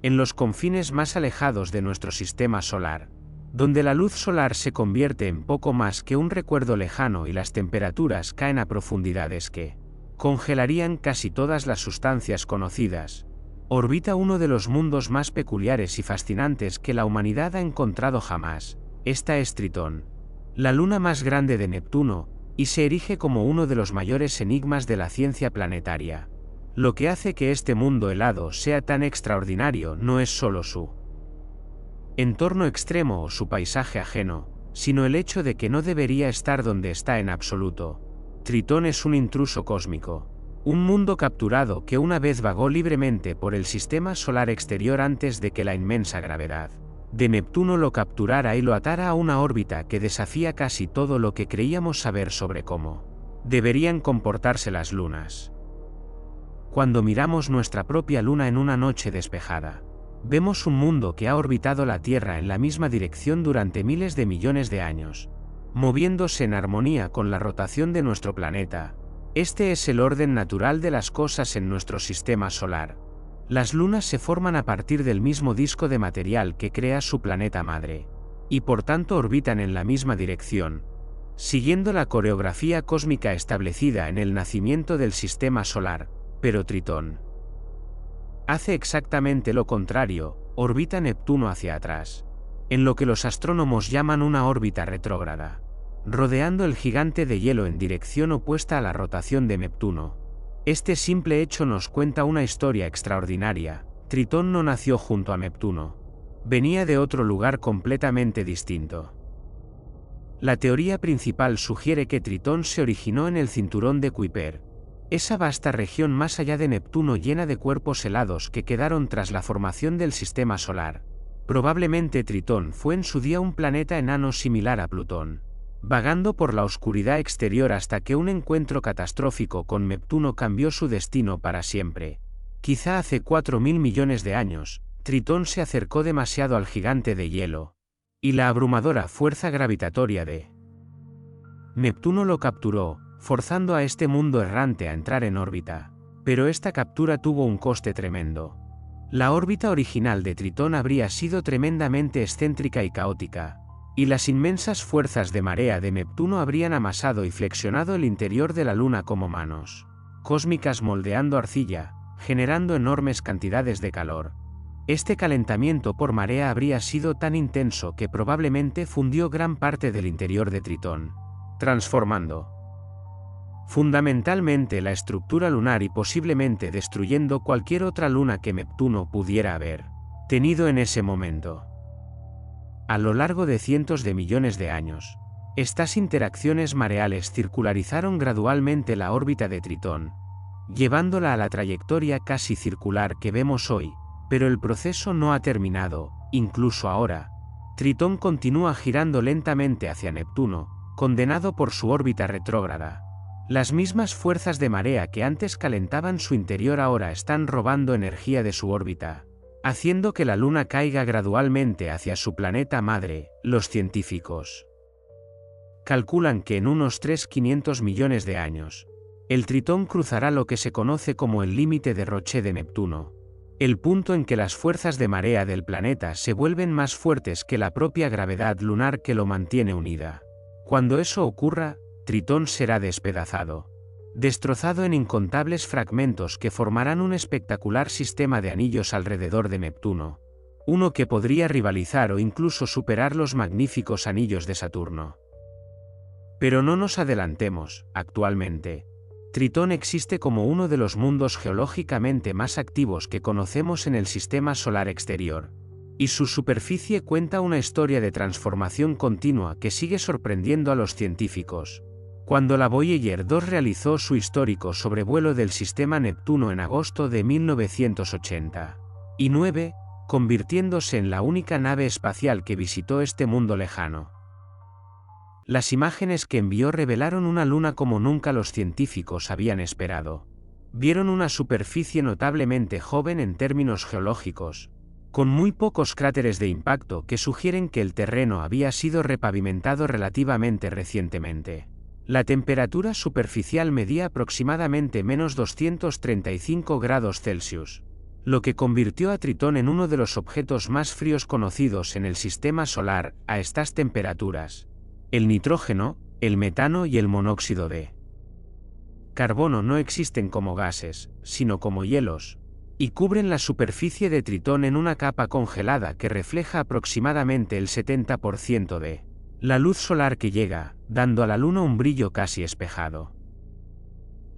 en los confines más alejados de nuestro sistema solar, donde la luz solar se convierte en poco más que un recuerdo lejano y las temperaturas caen a profundidades que congelarían casi todas las sustancias conocidas, orbita uno de los mundos más peculiares y fascinantes que la humanidad ha encontrado jamás. Esta es Tritón, la luna más grande de Neptuno, y se erige como uno de los mayores enigmas de la ciencia planetaria. Lo que hace que este mundo helado sea tan extraordinario no es solo su entorno extremo o su paisaje ajeno, sino el hecho de que no debería estar donde está en absoluto. Tritón es un intruso cósmico, un mundo capturado que una vez vagó libremente por el sistema solar exterior antes de que la inmensa gravedad de Neptuno lo capturara y lo atara a una órbita que desafía casi todo lo que creíamos saber sobre cómo deberían comportarse las lunas. Cuando miramos nuestra propia luna en una noche despejada, vemos un mundo que ha orbitado la Tierra en la misma dirección durante miles de millones de años, moviéndose en armonía con la rotación de nuestro planeta. Este es el orden natural de las cosas en nuestro sistema solar. Las lunas se forman a partir del mismo disco de material que crea su planeta madre, y por tanto orbitan en la misma dirección, siguiendo la coreografía cósmica establecida en el nacimiento del sistema solar. Pero Tritón hace exactamente lo contrario, orbita Neptuno hacia atrás, en lo que los astrónomos llaman una órbita retrógrada, rodeando el gigante de hielo en dirección opuesta a la rotación de Neptuno. Este simple hecho nos cuenta una historia extraordinaria. Tritón no nació junto a Neptuno, venía de otro lugar completamente distinto. La teoría principal sugiere que Tritón se originó en el cinturón de Kuiper, esa vasta región más allá de Neptuno llena de cuerpos helados que quedaron tras la formación del sistema solar. Probablemente Tritón fue en su día un planeta enano similar a Plutón, vagando por la oscuridad exterior hasta que un encuentro catastrófico con Neptuno cambió su destino para siempre. Quizá hace 4.000 millones de años, Tritón se acercó demasiado al gigante de hielo, y la abrumadora fuerza gravitatoria de Neptuno lo capturó, forzando a este mundo errante a entrar en órbita. Pero esta captura tuvo un coste tremendo. La órbita original de Tritón habría sido tremendamente excéntrica y caótica, y las inmensas fuerzas de marea de Neptuno habrían amasado y flexionado el interior de la Luna como manos cósmicas moldeando arcilla, generando enormes cantidades de calor. Este calentamiento por marea habría sido tan intenso que probablemente fundió gran parte del interior de Tritón, transformando fundamentalmente la estructura lunar y posiblemente destruyendo cualquier otra luna que Neptuno pudiera haber tenido en ese momento. A lo largo de cientos de millones de años, estas interacciones mareales circularizaron gradualmente la órbita de Tritón, llevándola a la trayectoria casi circular que vemos hoy, pero el proceso no ha terminado. Incluso ahora, Tritón continúa girando lentamente hacia Neptuno, condenado por su órbita retrógrada. Las mismas fuerzas de marea que antes calentaban su interior ahora están robando energía de su órbita, haciendo que la Luna caiga gradualmente hacia su planeta madre. Los científicos calculan que en unos 3.500 millones de años, el Tritón cruzará lo que se conoce como el límite de Roche de Neptuno, el punto en que las fuerzas de marea del planeta se vuelven más fuertes que la propia gravedad lunar que lo mantiene unida. Cuando eso ocurra, Tritón será despedazado, destrozado en incontables fragmentos que formarán un espectacular sistema de anillos alrededor de Neptuno, uno que podría rivalizar o incluso superar los magníficos anillos de Saturno. Pero no nos adelantemos. Actualmente, Tritón existe como uno de los mundos geológicamente más activos que conocemos en el sistema solar exterior, y su superficie cuenta una historia de transformación continua que sigue sorprendiendo a los científicos. Cuando la Voyager 2 realizó su histórico sobrevuelo del sistema Neptuno en agosto de 1989, convirtiéndose en la única nave espacial que visitó este mundo lejano. Las imágenes que envió revelaron una luna como nunca los científicos habían esperado. Vieron una superficie notablemente joven en términos geológicos, con muy pocos cráteres de impacto que sugieren que el terreno había sido repavimentado relativamente recientemente. La temperatura superficial medía aproximadamente -235 grados Celsius. lo que convirtió a Tritón en uno de los objetos más fríos conocidos en el sistema solar a estas temperaturas. El nitrógeno, el metano y el monóxido de carbono no existen como gases, sino como hielos, y cubren la superficie de Tritón en una capa congelada que refleja aproximadamente el 70% de la luz solar que llega, dando a la Luna un brillo casi espejado.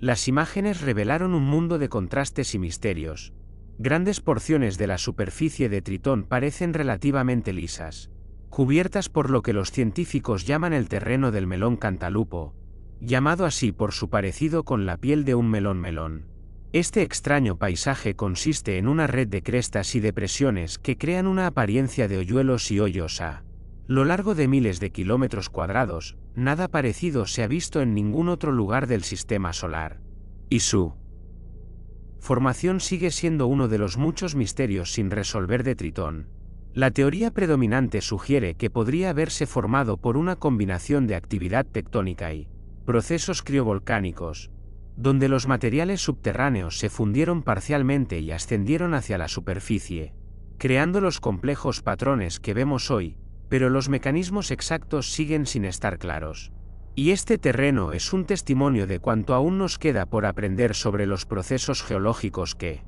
Las imágenes revelaron un mundo de contrastes y misterios. Grandes porciones de la superficie de Tritón parecen relativamente lisas, cubiertas por lo que los científicos llaman el terreno del melón cantalupo, llamado así por su parecido con la piel de un melón. Este extraño paisaje consiste en una red de crestas y depresiones que crean una apariencia de hoyuelos y hoyos a lo largo de miles de kilómetros cuadrados. Nada parecido se ha visto en ningún otro lugar del sistema solar. Y su formación sigue siendo uno de los muchos misterios sin resolver de Tritón. La teoría predominante sugiere que podría haberse formado por una combinación de actividad tectónica y procesos criovolcánicos, donde los materiales subterráneos se fundieron parcialmente y ascendieron hacia la superficie, creando los complejos patrones que vemos hoy, pero los mecanismos exactos siguen sin estar claros. Y este terreno es un testimonio de cuanto aún nos queda por aprender sobre los procesos geológicos que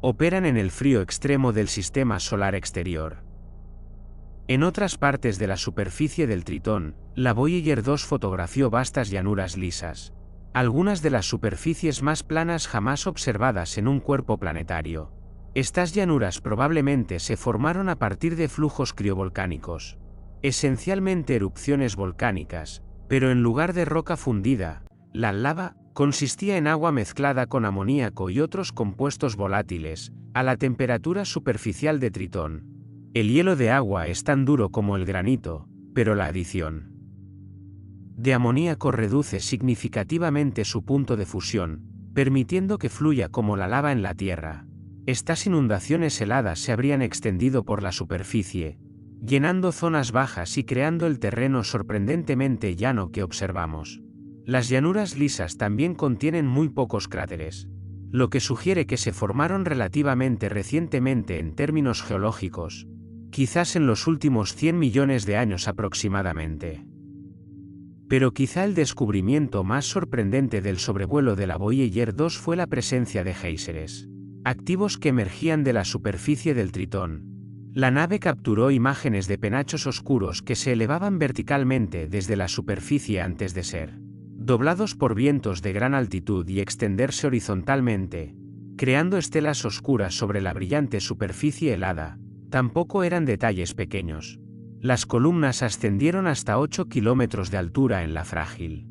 operan en el frío extremo del sistema solar exterior. En otras partes de la superficie del Tritón, la Voyager 2 fotografió vastas llanuras lisas, algunas de las superficies más planas jamás observadas en un cuerpo planetario. Estas llanuras probablemente se formaron a partir de flujos criovolcánicos, esencialmente erupciones volcánicas, pero en lugar de roca fundida, la lava consistía en agua mezclada con amoníaco y otros compuestos volátiles, a la temperatura superficial de Tritón. El hielo de agua es tan duro como el granito, pero la adición de amoníaco reduce significativamente su punto de fusión, permitiendo que fluya como la lava en la Tierra. Estas inundaciones heladas se habrían extendido por la superficie, llenando zonas bajas y creando el terreno sorprendentemente llano que observamos. Las llanuras lisas también contienen muy pocos cráteres, lo que sugiere que se formaron relativamente recientemente en términos geológicos, quizás en los últimos 100 millones de años aproximadamente. Pero quizá el descubrimiento más sorprendente del sobrevuelo de la Voyager 2 fue la presencia de géiseres activos que emergían de la superficie del Tritón. La nave capturó imágenes de penachos oscuros que se elevaban verticalmente desde la superficie antes de ser doblados por vientos de gran altitud y extenderse horizontalmente, creando estelas oscuras sobre la brillante superficie helada. Tampoco eran detalles pequeños. Las columnas ascendieron hasta 8 kilómetros de altura en la frágil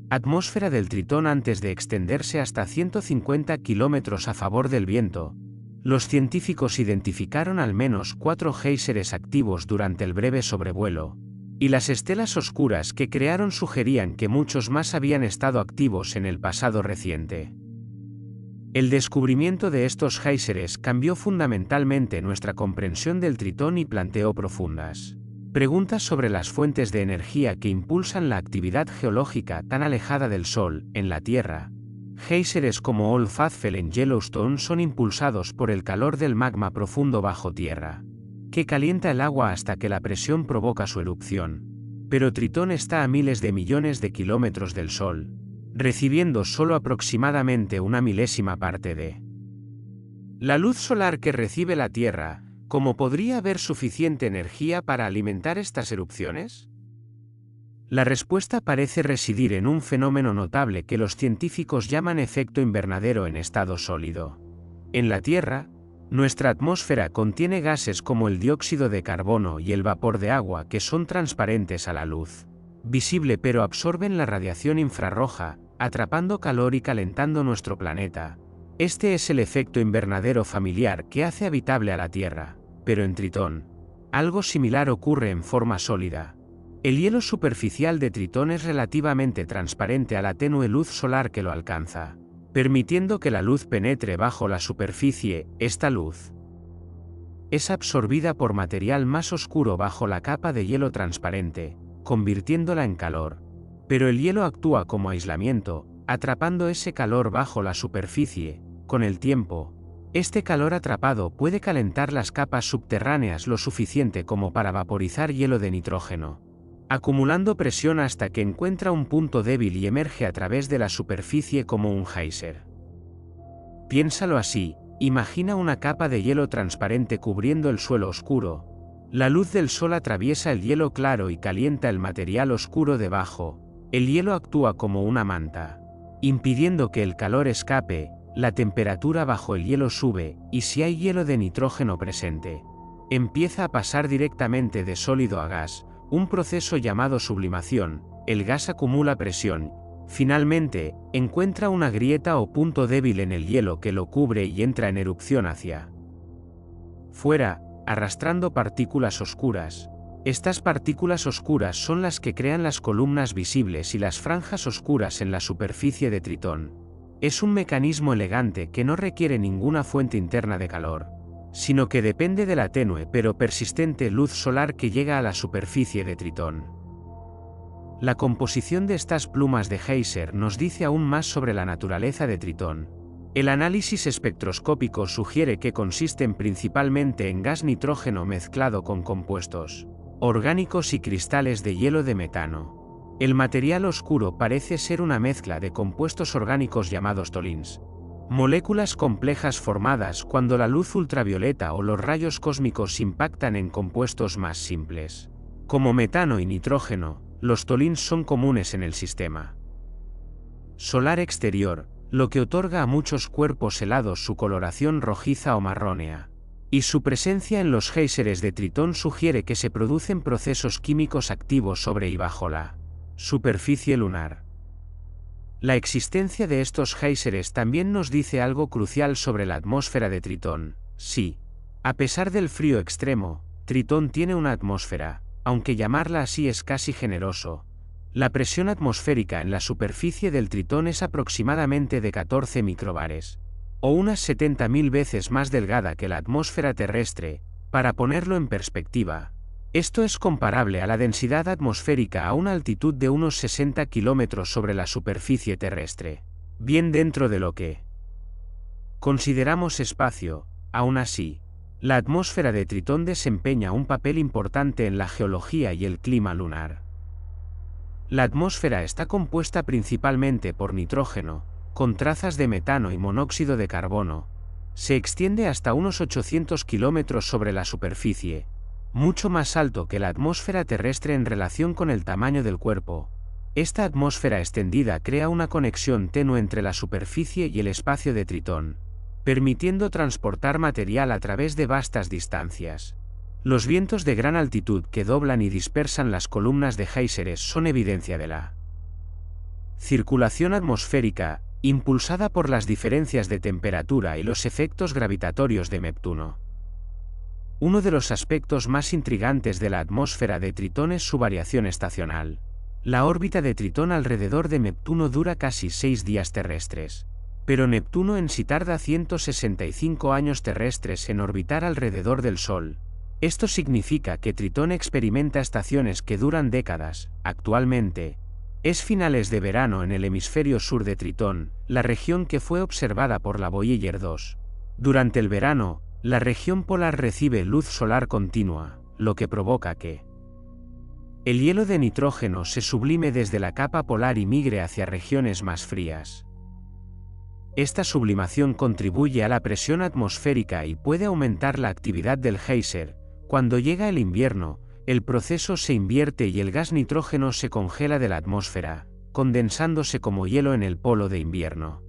atmósfera del Tritón antes de extenderse hasta 150 kilómetros a favor del viento. Los científicos identificaron al menos 4 géiseres activos durante el breve sobrevuelo, y las estelas oscuras que crearon sugerían que muchos más habían estado activos en el pasado reciente. El descubrimiento de estos géiseres cambió fundamentalmente nuestra comprensión del Tritón y planteó profundas preguntas sobre las fuentes de energía que impulsan la actividad geológica tan alejada del Sol, en la Tierra. Géiseres como Old Faithful en Yellowstone son impulsados por el calor del magma profundo bajo tierra, que calienta el agua hasta que la presión provoca su erupción. Pero Tritón está a miles de millones de kilómetros del Sol, recibiendo solo aproximadamente una milésima parte de la luz solar que recibe la Tierra. ¿Cómo podría haber suficiente energía para alimentar estas erupciones? La respuesta parece residir en un fenómeno notable que los científicos llaman efecto invernadero en estado sólido. En la Tierra, nuestra atmósfera contiene gases como el dióxido de carbono y el vapor de agua que son transparentes a la luz visible pero absorben la radiación infrarroja, atrapando calor y calentando nuestro planeta. Este es el efecto invernadero familiar que hace habitable a la Tierra, pero en Tritón, algo similar ocurre en forma sólida. El hielo superficial de Tritón es relativamente transparente a la tenue luz solar que lo alcanza, permitiendo que la luz penetre bajo la superficie. Esta luz es absorbida por material más oscuro bajo la capa de hielo transparente, convirtiéndola en calor. Pero el hielo actúa como aislamiento, atrapando ese calor bajo la superficie. Con el tiempo, Este calor atrapado puede calentar las capas subterráneas lo suficiente como para vaporizar hielo de nitrógeno, acumulando presión hasta que encuentra un punto débil y emerge a través de la superficie como un geyser. Piénsalo así, imagina una capa de hielo transparente cubriendo el suelo oscuro. La luz del sol atraviesa el hielo claro y calienta el material oscuro debajo. El hielo actúa como una manta, impidiendo que el calor escape. La temperatura bajo el hielo sube, y si hay hielo de nitrógeno presente, empieza a pasar directamente de sólido a gas, un proceso llamado sublimación. El gas acumula presión. Finalmente, encuentra una grieta o punto débil en el hielo que lo cubre y entra en erupción hacia fuera, arrastrando partículas oscuras. Estas partículas oscuras son las que crean las columnas visibles y las franjas oscuras en la superficie de Tritón. Es un mecanismo elegante que no requiere ninguna fuente interna de calor, sino que depende de la tenue pero persistente luz solar que llega a la superficie de Tritón. La composición de estas plumas de geyser nos dice aún más sobre la naturaleza de Tritón. El análisis espectroscópico sugiere que consisten principalmente en gas nitrógeno mezclado con compuestos orgánicos y cristales de hielo de metano. El material oscuro parece ser una mezcla de compuestos orgánicos llamados tolins, moléculas complejas formadas cuando la luz ultravioleta o los rayos cósmicos impactan en compuestos más simples. Como metano y nitrógeno, los tolins son comunes en el sistema solar exterior, lo que otorga a muchos cuerpos helados su coloración rojiza o marrónea. Y su presencia en los géiseres de Tritón sugiere que se producen procesos químicos activos sobre y bajo la superficie lunar. La existencia de estos géiseres también nos dice algo crucial sobre la atmósfera de Tritón. Sí, a pesar del frío extremo, Tritón tiene una atmósfera, aunque llamarla así es casi generoso. La presión atmosférica en la superficie del Tritón es aproximadamente de 14 microbares, o unas 70.000 veces más delgada que la atmósfera terrestre. Para ponerlo en perspectiva, esto es comparable a la densidad atmosférica a una altitud de unos 60 kilómetros sobre la superficie terrestre, bien dentro de lo que consideramos espacio. Aún así, la atmósfera de Tritón desempeña un papel importante en la geología y el clima lunar. La atmósfera está compuesta principalmente por nitrógeno, con trazas de metano y monóxido de carbono. Se extiende hasta unos 800 kilómetros sobre la superficie, mucho más alto que la atmósfera terrestre en relación con el tamaño del cuerpo. Esta atmósfera extendida crea una conexión tenue entre la superficie y el espacio de Tritón, permitiendo transportar material a través de vastas distancias. Los vientos de gran altitud que doblan y dispersan las columnas de géiseres son evidencia de la circulación atmosférica, impulsada por las diferencias de temperatura y los efectos gravitatorios de Neptuno. Uno de los aspectos más intrigantes de la atmósfera de Tritón es su variación estacional. La órbita de Tritón alrededor de Neptuno dura casi 6 días terrestres, pero Neptuno en sí tarda 165 años terrestres en orbitar alrededor del Sol. Esto significa que Tritón experimenta estaciones que duran décadas. Actualmente, es finales de verano en el hemisferio sur de Tritón, la región que fue observada por la Voyager 2. Durante el verano, la región polar recibe luz solar continua, lo que provoca que el hielo de nitrógeno se sublime desde la capa polar y migre hacia regiones más frías. Esta sublimación contribuye a la presión atmosférica y puede aumentar la actividad del géiser. Cuando llega el invierno, el proceso se invierte y el gas nitrógeno se congela de la atmósfera, condensándose como hielo en el polo de invierno.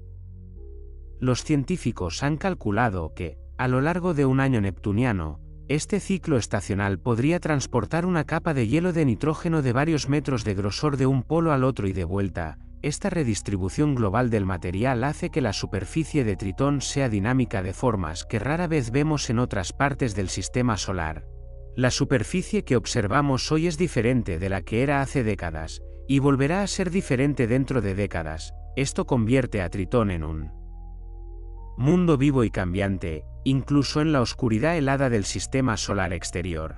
Los científicos han calculado que, a lo largo de un año neptuniano, este ciclo estacional podría transportar una capa de hielo de nitrógeno de varios metros de grosor de un polo al otro y de vuelta. Esta redistribución global del material hace que la superficie de Tritón sea dinámica de formas que rara vez vemos en otras partes del sistema solar. La superficie que observamos hoy es diferente de la que era hace décadas, y volverá a ser diferente dentro de décadas. Esto convierte a Tritón en un mundo vivo y cambiante, incluso en la oscuridad helada del sistema solar exterior.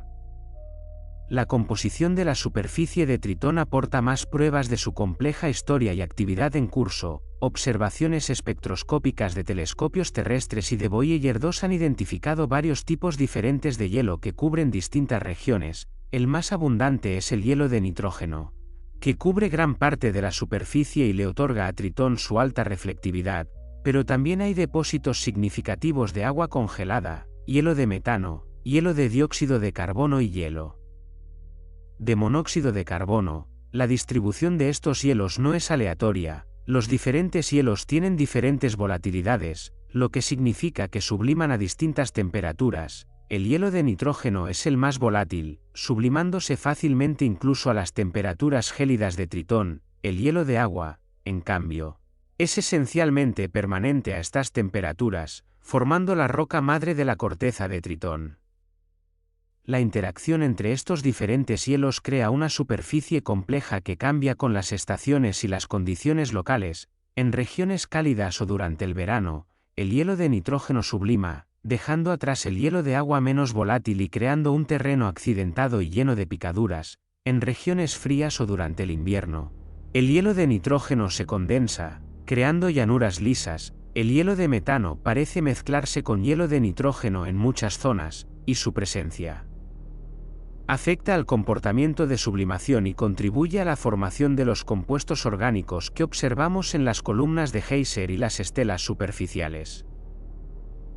La composición de la superficie de Tritón aporta más pruebas de su compleja historia y actividad en curso. observaciones espectroscópicas de telescopios terrestres y de Voyager 2 han identificado varios tipos diferentes de hielo que cubren distintas regiones. El más abundante es el hielo de nitrógeno, que cubre gran parte de la superficie y le otorga a Tritón su alta reflectividad, pero también hay depósitos significativos de agua congelada, hielo de metano, hielo de dióxido de carbono y hielo de monóxido de carbono. La distribución de estos hielos no es aleatoria, los diferentes hielos tienen diferentes volatilidades, lo que significa que subliman a distintas temperaturas. El hielo de nitrógeno es el más volátil, sublimándose fácilmente incluso a las temperaturas gélidas de Tritón. El hielo de agua, en cambio, es esencialmente permanente a estas temperaturas, formando la roca madre de la corteza de Tritón. La interacción entre estos diferentes hielos crea una superficie compleja que cambia con las estaciones y las condiciones locales. En regiones cálidas o durante el verano, el hielo de nitrógeno sublima, dejando atrás el hielo de agua menos volátil y creando un terreno accidentado y lleno de picaduras. En regiones frías o durante el invierno, el hielo de nitrógeno se condensa, creando llanuras lisas. El hielo de metano parece mezclarse con hielo de nitrógeno en muchas zonas, y su presencia afecta al comportamiento de sublimación y contribuye a la formación de los compuestos orgánicos que observamos en las columnas de geyser y las estelas superficiales.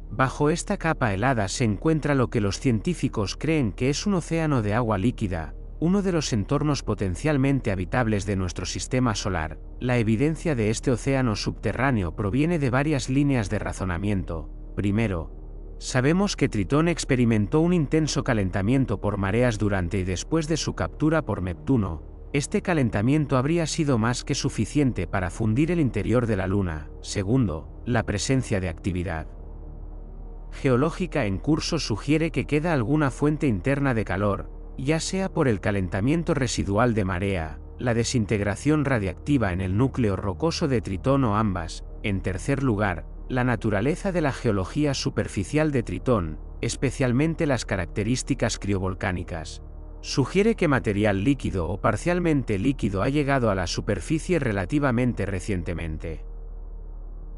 Bajo esta capa helada se encuentra lo que los científicos creen que es un océano de agua líquida, uno de los entornos potencialmente habitables de nuestro sistema solar. La evidencia de este océano subterráneo proviene de varias líneas de razonamiento. Primero, sabemos que Tritón experimentó un intenso calentamiento por mareas durante y después de su captura por Neptuno. Este calentamiento habría sido más que suficiente para fundir el interior de la Luna. Segundo, la presencia de actividad geológica en curso sugiere que queda alguna fuente interna de calor, ya sea por el calentamiento residual de marea, la desintegración radiactiva en el núcleo rocoso de Tritón o ambas. En tercer lugar, la naturaleza de la geología superficial de Tritón, especialmente las características criovolcánicas, sugiere que material líquido o parcialmente líquido ha llegado a la superficie relativamente recientemente.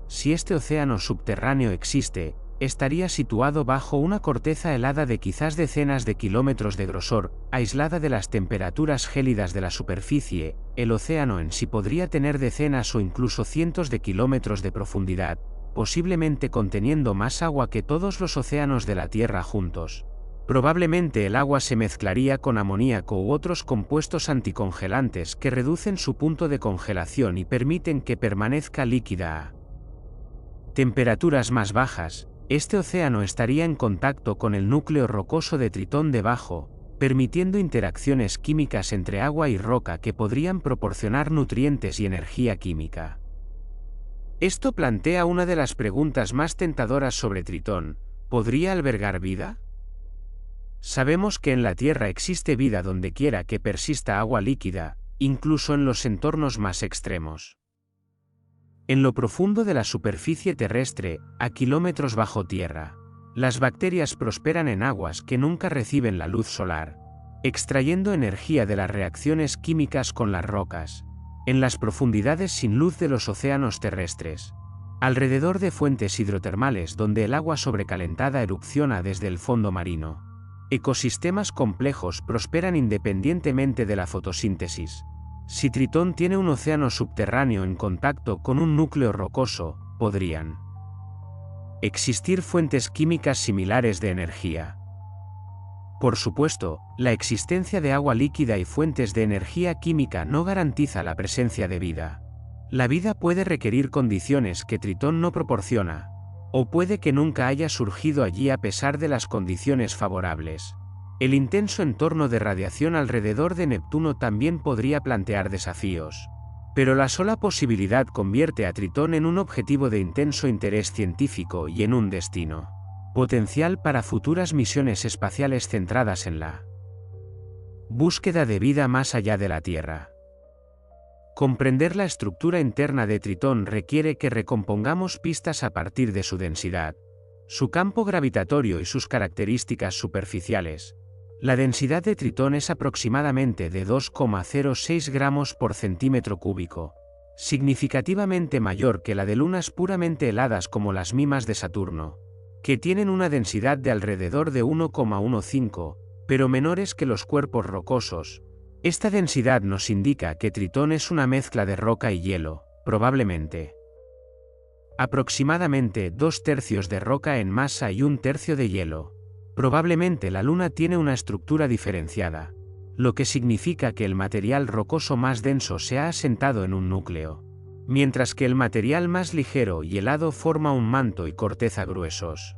Si este océano subterráneo existe, estaría situado bajo una corteza helada de quizás decenas de kilómetros de grosor, aislada de las temperaturas gélidas de la superficie. El océano en sí podría tener decenas o incluso cientos de kilómetros de profundidad, posiblemente conteniendo más agua que todos los océanos de la Tierra juntos. Probablemente el agua se mezclaría con amoníaco u otros compuestos anticongelantes que reducen su punto de congelación y permiten que permanezca líquida a temperaturas más bajas. Este océano estaría en contacto con el núcleo rocoso de Tritón debajo, permitiendo interacciones químicas entre agua y roca que podrían proporcionar nutrientes y energía química. Esto plantea una de las preguntas más tentadoras sobre Tritón: ¿podría albergar vida? Sabemos que en la Tierra existe vida donde quiera que persista agua líquida, incluso en los entornos más extremos. En lo profundo de la superficie terrestre, a kilómetros bajo tierra, las bacterias prosperan en aguas que nunca reciben la luz solar, extrayendo energía de las reacciones químicas con las rocas. En las profundidades sin luz de los océanos terrestres, alrededor de fuentes hidrotermales donde el agua sobrecalentada erupciona desde el fondo marino, ecosistemas complejos prosperan independientemente de la fotosíntesis. Si Tritón tiene un océano subterráneo en contacto con un núcleo rocoso, podrían existir fuentes químicas similares de energía. Por supuesto, la existencia de agua líquida y fuentes de energía química no garantiza la presencia de vida. La vida puede requerir condiciones que Tritón no proporciona, o puede que nunca haya surgido allí a pesar de las condiciones favorables. El intenso entorno de radiación alrededor de Neptuno también podría plantear desafíos. Pero la sola posibilidad convierte a Tritón en un objetivo de intenso interés científico y en un destino potencial para futuras misiones espaciales centradas en la búsqueda de vida más allá de la Tierra. Comprender la estructura interna de Tritón requiere que recompongamos pistas a partir de su densidad, su campo gravitatorio y sus características superficiales. La densidad de Tritón es aproximadamente de 2,06 gramos por centímetro cúbico. significativamente mayor que la de lunas puramente heladas como las mimas de Saturno, que tienen una densidad de alrededor de 1,15, pero menores que los cuerpos rocosos. Esta densidad nos indica que Tritón es una mezcla de roca y hielo, probablemente. Aproximadamente 2/3 de roca en masa y 1/3 de hielo. Probablemente la Luna tiene una estructura diferenciada, lo que significa que el material rocoso más denso se ha asentado en un núcleo, mientras que el material más ligero y helado forma un manto y corteza gruesos.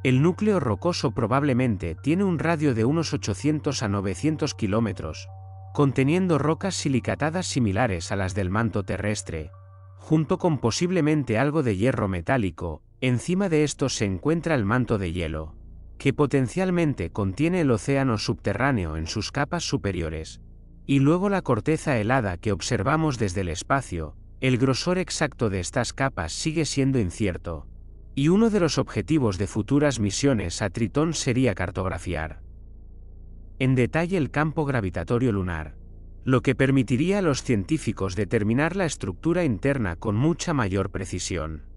El núcleo rocoso probablemente tiene un radio de unos 800 a 900 kilómetros, conteniendo rocas silicatadas similares a las del manto terrestre, junto con posiblemente algo de hierro metálico. Encima de esto se encuentra el manto de hielo, que potencialmente contiene el océano subterráneo en sus capas superiores, y luego la corteza helada que observamos desde el espacio. El grosor exacto de estas capas sigue siendo incierto, y uno de los objetivos de futuras misiones a Tritón sería cartografiar en detalle el campo gravitatorio lunar, lo que permitiría a los científicos determinar la estructura interna con mucha mayor precisión.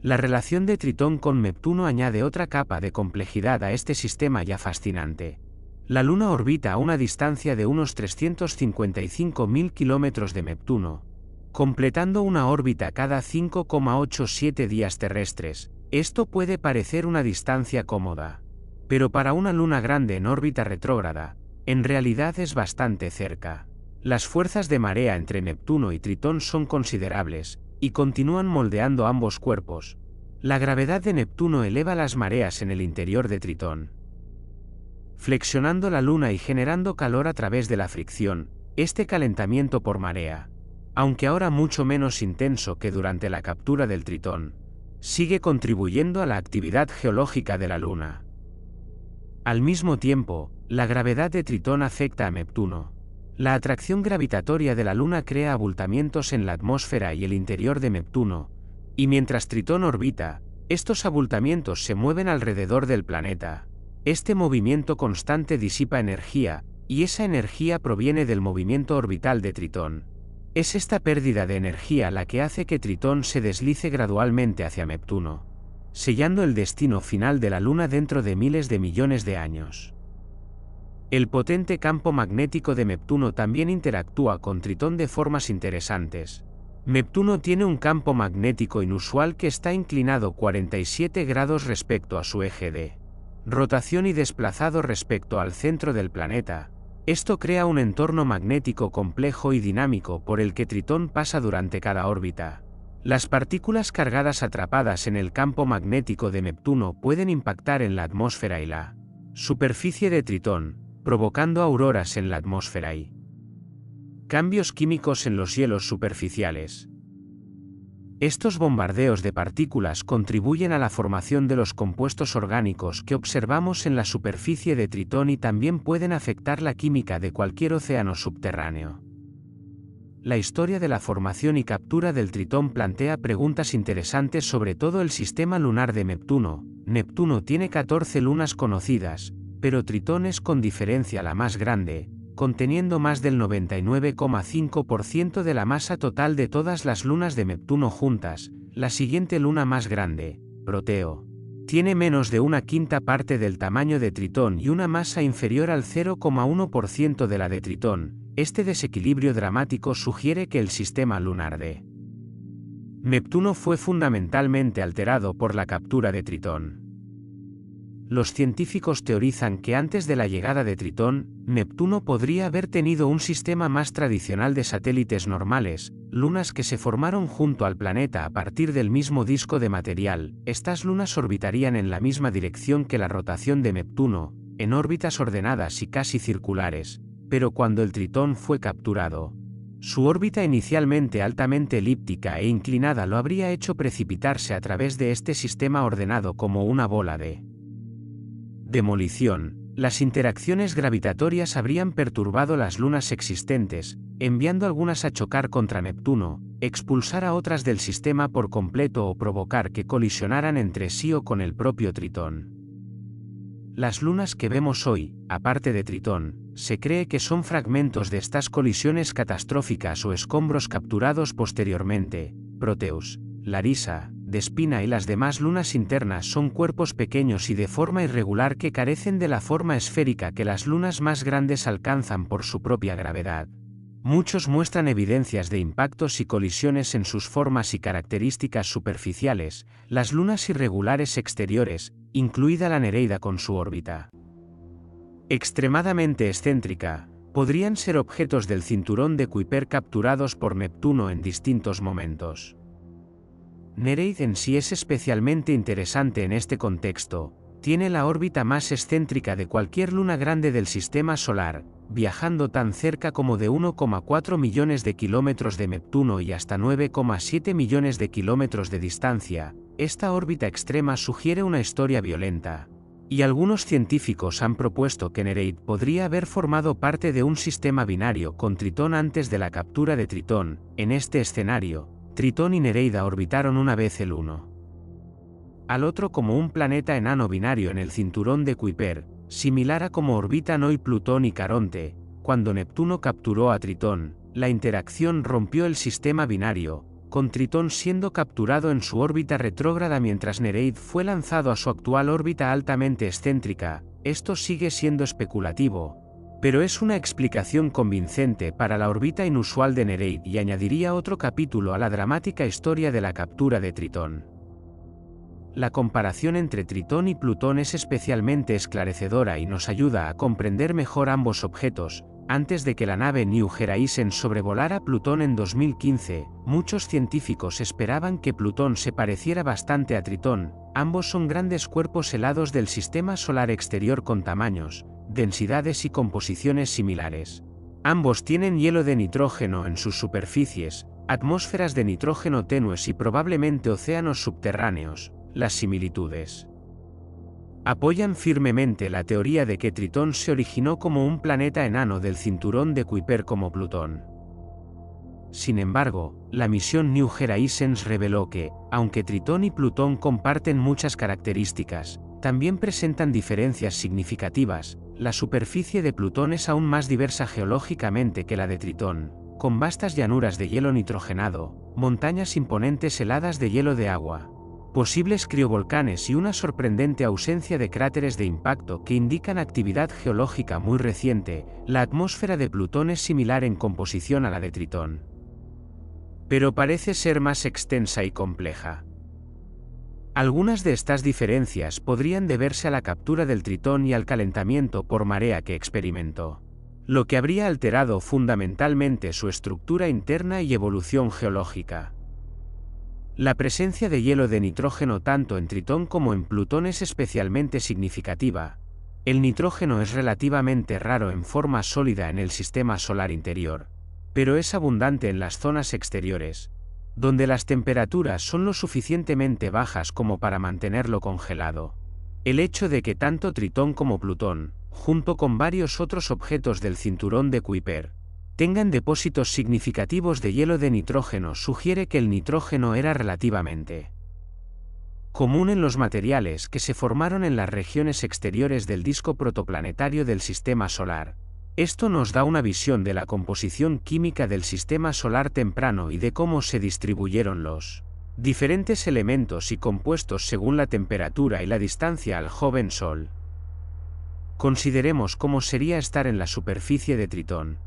La relación de Tritón con Neptuno añade otra capa de complejidad a este sistema ya fascinante. La Luna orbita a una distancia de unos 355.000 kilómetros de Neptuno, completando una órbita cada 5,87 días terrestres. Esto puede parecer una distancia cómoda, pero para una luna grande en órbita retrógrada, en realidad es bastante cerca. Las fuerzas de marea entre Neptuno y Tritón son considerables, y continúan moldeando ambos cuerpos. La gravedad de Neptuno eleva las mareas en el interior de Tritón, flexionando la Luna y generando calor a través de la fricción. Este calentamiento por marea, aunque ahora mucho menos intenso que durante la captura del Tritón, sigue contribuyendo a la actividad geológica de la Luna. Al mismo tiempo, la gravedad de Tritón afecta a Neptuno. La atracción gravitatoria de la Luna crea abultamientos en la atmósfera y el interior de Neptuno, y mientras Tritón orbita, estos abultamientos se mueven alrededor del planeta. Este movimiento constante disipa energía, y esa energía proviene del movimiento orbital de Tritón. Es esta pérdida de energía la que hace que Tritón se deslice gradualmente hacia Neptuno, sellando el destino final de la Luna dentro de miles de millones de años. El potente campo magnético de Neptuno también interactúa con Tritón de formas interesantes. Neptuno tiene un campo magnético inusual que está inclinado 47 grados respecto a su eje de rotación y desplazado respecto al centro del planeta. Esto crea un entorno magnético complejo y dinámico por el que Tritón pasa durante cada órbita. Las partículas cargadas atrapadas en el campo magnético de Neptuno pueden impactar en la atmósfera y la superficie de Tritón, provocando auroras en la atmósfera y cambios químicos en los hielos superficiales. Estos bombardeos de partículas contribuyen a la formación de los compuestos orgánicos que observamos en la superficie de Tritón y también pueden afectar la química de cualquier océano subterráneo. La historia de la formación y captura del Tritón plantea preguntas interesantes sobre todo el sistema lunar de Neptuno. Neptuno tiene 14 lunas conocidas, pero Tritón es con diferencia la más grande, conteniendo más del 99,5% de la masa total de todas las lunas de Neptuno juntas. La siguiente luna más grande, Proteo, tiene menos de una quinta parte del tamaño de Tritón y una masa inferior al 0,1% de la de Tritón. Este desequilibrio dramático sugiere que el sistema lunar de Neptuno fue fundamentalmente alterado por la captura de Tritón. Los científicos teorizan que antes de la llegada de Tritón, Neptuno podría haber tenido un sistema más tradicional de satélites normales, lunas que se formaron junto al planeta a partir del mismo disco de material. Estas lunas orbitarían en la misma dirección que la rotación de Neptuno, en órbitas ordenadas y casi circulares, pero cuando el Tritón fue capturado, su órbita inicialmente altamente elíptica e inclinada lo habría hecho precipitarse a través de este sistema ordenado como una bola de demolición. Las interacciones gravitatorias habrían perturbado las lunas existentes, enviando algunas a chocar contra Neptuno, expulsar a otras del sistema por completo o provocar que colisionaran entre sí o con el propio Tritón. Las lunas que vemos hoy, aparte de Tritón, Se cree que son fragmentos de estas colisiones catastróficas o escombros capturados posteriormente. Proteus, Larissa, Despina y las demás lunas internas son cuerpos pequeños y de forma irregular que carecen de la forma esférica que las lunas más grandes alcanzan por su propia gravedad. Muchos muestran evidencias de impactos y colisiones en sus formas y características superficiales, las lunas irregulares exteriores, incluida la Nereida con su órbita extremadamente excéntrica, podrían ser objetos del cinturón de Kuiper capturados por Neptuno en distintos momentos. Nereid en sí es especialmente interesante en este contexto. Tiene la órbita más excéntrica de cualquier luna grande del sistema solar, viajando tan cerca como de 1,4 millones de kilómetros de Neptuno y hasta 9,7 millones de kilómetros de distancia. Esta órbita extrema sugiere una historia violenta. Y algunos científicos han propuesto que Nereid podría haber formado parte de un sistema binario con Tritón antes de la captura de Tritón. En este escenario, Tritón y Nereida orbitaron una vez el uno al otro como un planeta enano binario en el cinturón de Kuiper, similar a como orbitan hoy Plutón y Caronte. Cuando Neptuno capturó a Tritón, la interacción rompió el sistema binario, con Tritón siendo capturado en su órbita retrógrada mientras Nereid fue lanzado a su actual órbita altamente excéntrica. Esto sigue siendo especulativo, pero es una explicación convincente para la órbita inusual de Nereid y añadiría otro capítulo a la dramática historia de la captura de Tritón. La comparación entre Tritón y Plutón es especialmente esclarecedora y nos ayuda a comprender mejor ambos objetos. Antes de que la nave New Horizons sobrevolara Plutón en 2015, muchos científicos esperaban que Plutón se pareciera bastante a Tritón. Ambos son grandes cuerpos helados del sistema solar exterior con tamaños, densidades y composiciones similares. Ambos tienen hielo de nitrógeno en sus superficies, atmósferas de nitrógeno tenues y probablemente océanos subterráneos. Las similitudes apoyan firmemente la teoría de que Tritón se originó como un planeta enano del cinturón de Kuiper como Plutón. Sin embargo, la misión New Horizons reveló que, aunque Tritón y Plutón comparten muchas características, también presentan diferencias significativas. La superficie de Plutón es aún más diversa geológicamente que la de Tritón, con vastas llanuras de hielo nitrogenado, montañas imponentes heladas de hielo de agua, posibles criovolcanes y una sorprendente ausencia de cráteres de impacto que indican actividad geológica muy reciente. La atmósfera de Plutón es similar en composición a la de Tritón, pero parece ser más extensa y compleja. Algunas de estas diferencias podrían deberse a la captura del Tritón y al calentamiento por marea que experimentó, lo que habría alterado fundamentalmente su estructura interna y evolución geológica. La presencia de hielo de nitrógeno tanto en Tritón como en Plutón es especialmente significativa. El nitrógeno es relativamente raro en forma sólida en el sistema solar interior, pero es abundante en las zonas exteriores, donde las temperaturas son lo suficientemente bajas como para mantenerlo congelado. El hecho de que tanto Tritón como Plutón, junto con varios otros objetos del cinturón de Kuiper, tengan depósitos significativos de hielo de nitrógeno sugiere que el nitrógeno era relativamente común en los materiales que se formaron en las regiones exteriores del disco protoplanetario del sistema solar. Esto nos da una visión de la composición química del sistema solar temprano y de cómo se distribuyeron los diferentes elementos y compuestos según la temperatura y la distancia al joven Sol. Consideremos cómo sería estar en la superficie de Tritón.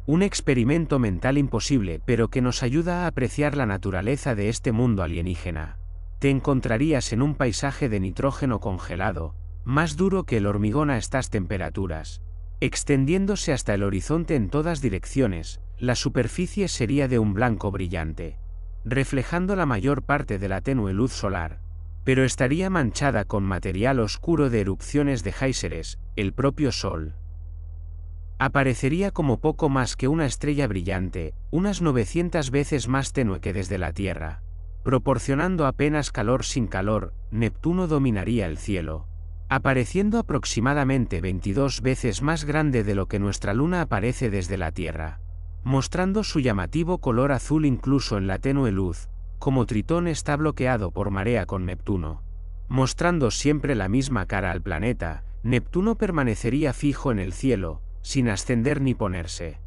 Un experimento mental imposible, pero que nos ayuda a apreciar la naturaleza de este mundo alienígena. Te encontrarías en un paisaje de nitrógeno congelado, más duro que el hormigón a estas temperaturas, extendiéndose hasta el horizonte en todas direcciones. La superficie sería de un blanco brillante, reflejando la mayor parte de la tenue luz solar, pero estaría manchada con material oscuro de erupciones de géiseres. El propio Sol aparecería como poco más que una estrella brillante, unas 900 veces más tenue que desde la Tierra, proporcionando apenas calor sin calor. Neptuno dominaría el cielo, apareciendo aproximadamente 22 veces más grande de lo que nuestra Luna aparece desde la Tierra, mostrando su llamativo color azul incluso en la tenue luz. Como Tritón está bloqueado por marea con Neptuno, mostrando siempre la misma cara al planeta, Neptuno permanecería fijo en el cielo, sin ascender ni ponerse.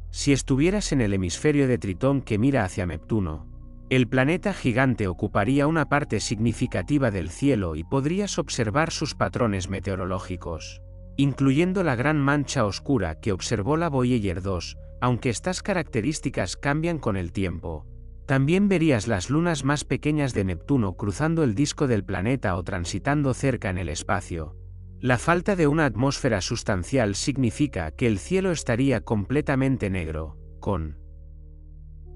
Si estuvieras en el hemisferio de Tritón que mira hacia Neptuno, el planeta gigante ocuparía una parte significativa del cielo y podrías observar sus patrones meteorológicos, incluyendo la gran mancha oscura que observó la Voyager 2, aunque estas características cambian con el tiempo. También verías las lunas más pequeñas de Neptuno cruzando el disco del planeta o transitando cerca en el espacio. La falta de una atmósfera sustancial significa que el cielo estaría completamente negro, con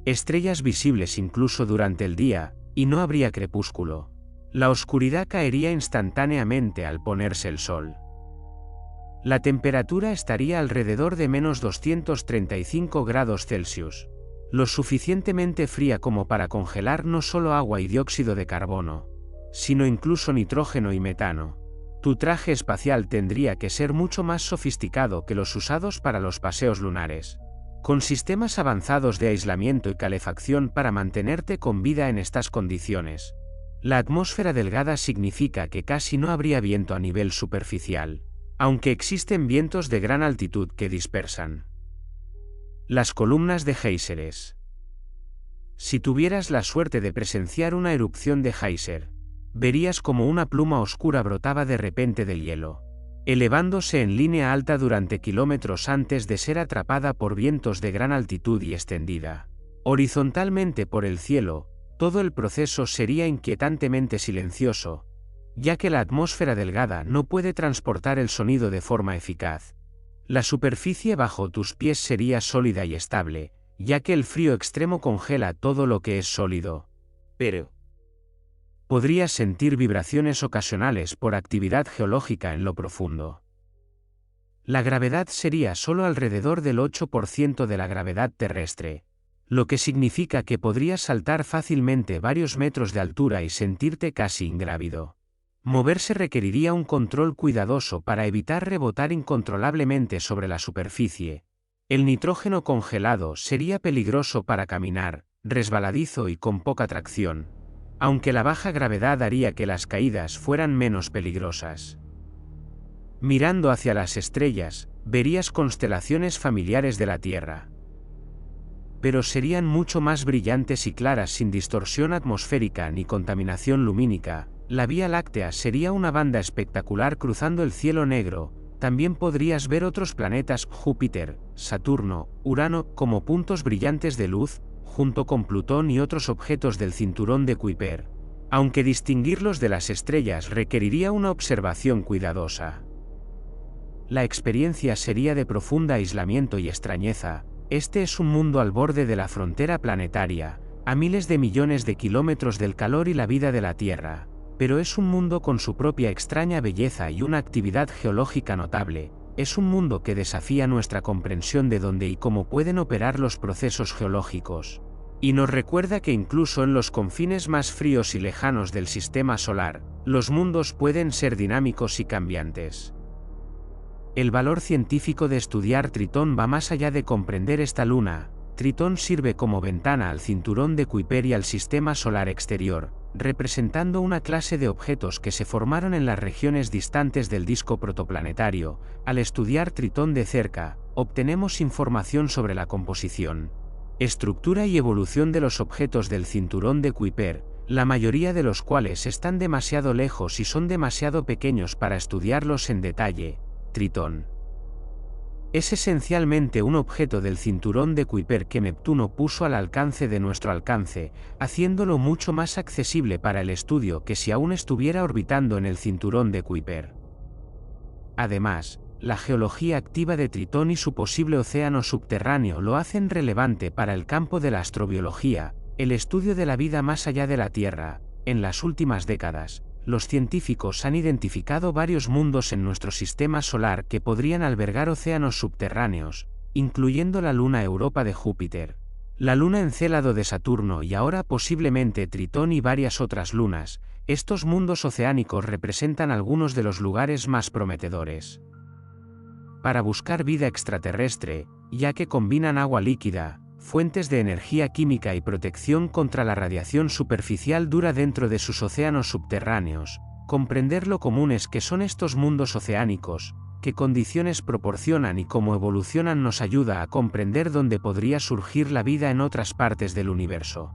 estrellas visibles incluso durante el día, y no habría crepúsculo. La oscuridad caería instantáneamente al ponerse el sol. La temperatura estaría alrededor de menos 235 grados Celsius, lo suficientemente fría como para congelar no solo agua y dióxido de carbono, sino incluso nitrógeno y metano. Tu traje espacial tendría que ser mucho más sofisticado que los usados para los paseos lunares, con sistemas avanzados de aislamiento y calefacción para mantenerte con vida en estas condiciones. La atmósfera delgada significa que casi no habría viento a nivel superficial, aunque existen vientos de gran altitud que dispersan las columnas de géiseres. Si tuvieras la suerte de presenciar una erupción de géiser, verías como una pluma oscura brotaba de repente del hielo, elevándose en línea alta durante kilómetros antes de ser atrapada por vientos de gran altitud y extendida horizontalmente por el cielo. Todo el proceso sería inquietantemente silencioso, ya que la atmósfera delgada no puede transportar el sonido de forma eficaz. La superficie bajo tus pies sería sólida y estable, ya que el frío extremo congela todo lo que es sólido. Pero podrías sentir vibraciones ocasionales por actividad geológica en lo profundo. La gravedad sería solo alrededor del 8% de la gravedad terrestre, lo que significa que podrías saltar fácilmente varios metros de altura y sentirte casi ingrávido. Moverse requeriría un control cuidadoso para evitar rebotar incontrolablemente sobre la superficie. El nitrógeno congelado sería peligroso para caminar, resbaladizo y con poca tracción, aunque la baja gravedad haría que las caídas fueran menos peligrosas. Mirando hacia las estrellas, verías constelaciones familiares de la Tierra, pero serían mucho más brillantes y claras sin distorsión atmosférica ni contaminación lumínica. La Vía Láctea sería una banda espectacular cruzando el cielo negro. También podrías ver otros planetas, Júpiter, Saturno, Urano, como puntos brillantes de luz, junto con Plutón y otros objetos del cinturón de Kuiper, aunque distinguirlos de las estrellas requeriría una observación cuidadosa. La experiencia sería de profundo aislamiento y extrañeza. Este es un mundo al borde de la frontera planetaria, a miles de millones de kilómetros del calor y la vida de la Tierra. Pero es un mundo con su propia extraña belleza y una actividad geológica notable. Es un mundo que desafía nuestra comprensión de dónde y cómo pueden operar los procesos geológicos. Y nos recuerda que incluso en los confines más fríos y lejanos del sistema solar, los mundos pueden ser dinámicos y cambiantes. El valor científico de estudiar Tritón va más allá de comprender esta luna. Tritón sirve como ventana al cinturón de Kuiper y al sistema solar exterior, representando una clase de objetos que se formaron en las regiones distantes del disco protoplanetario. Al estudiar Tritón de cerca, obtenemos información sobre la composición, estructura y evolución de los objetos del cinturón de Kuiper, la mayoría de los cuales están demasiado lejos y son demasiado pequeños para estudiarlos en detalle. Tritón es esencialmente un objeto del cinturón de Kuiper que Neptuno puso al alcance de nuestro alcance, haciéndolo mucho más accesible para el estudio que si aún estuviera orbitando en el cinturón de Kuiper. Además, la geología activa de Tritón y su posible océano subterráneo lo hacen relevante para el campo de la astrobiología, el estudio de la vida más allá de la Tierra. En las últimas décadas, los científicos han identificado varios mundos en nuestro sistema solar que podrían albergar océanos subterráneos, incluyendo la luna Europa de Júpiter, la luna Encélado de Saturno y ahora posiblemente Tritón y varias otras lunas. Estos mundos oceánicos representan algunos de los lugares más prometedores para buscar vida extraterrestre, ya que combinan agua líquida, fuentes de energía química y protección contra la radiación superficial dura dentro de sus océanos subterráneos. Comprender lo comunes que son estos mundos oceánicos qué condiciones proporcionan y cómo evolucionan nos ayuda a comprender dónde podría surgir la vida en otras partes del universo.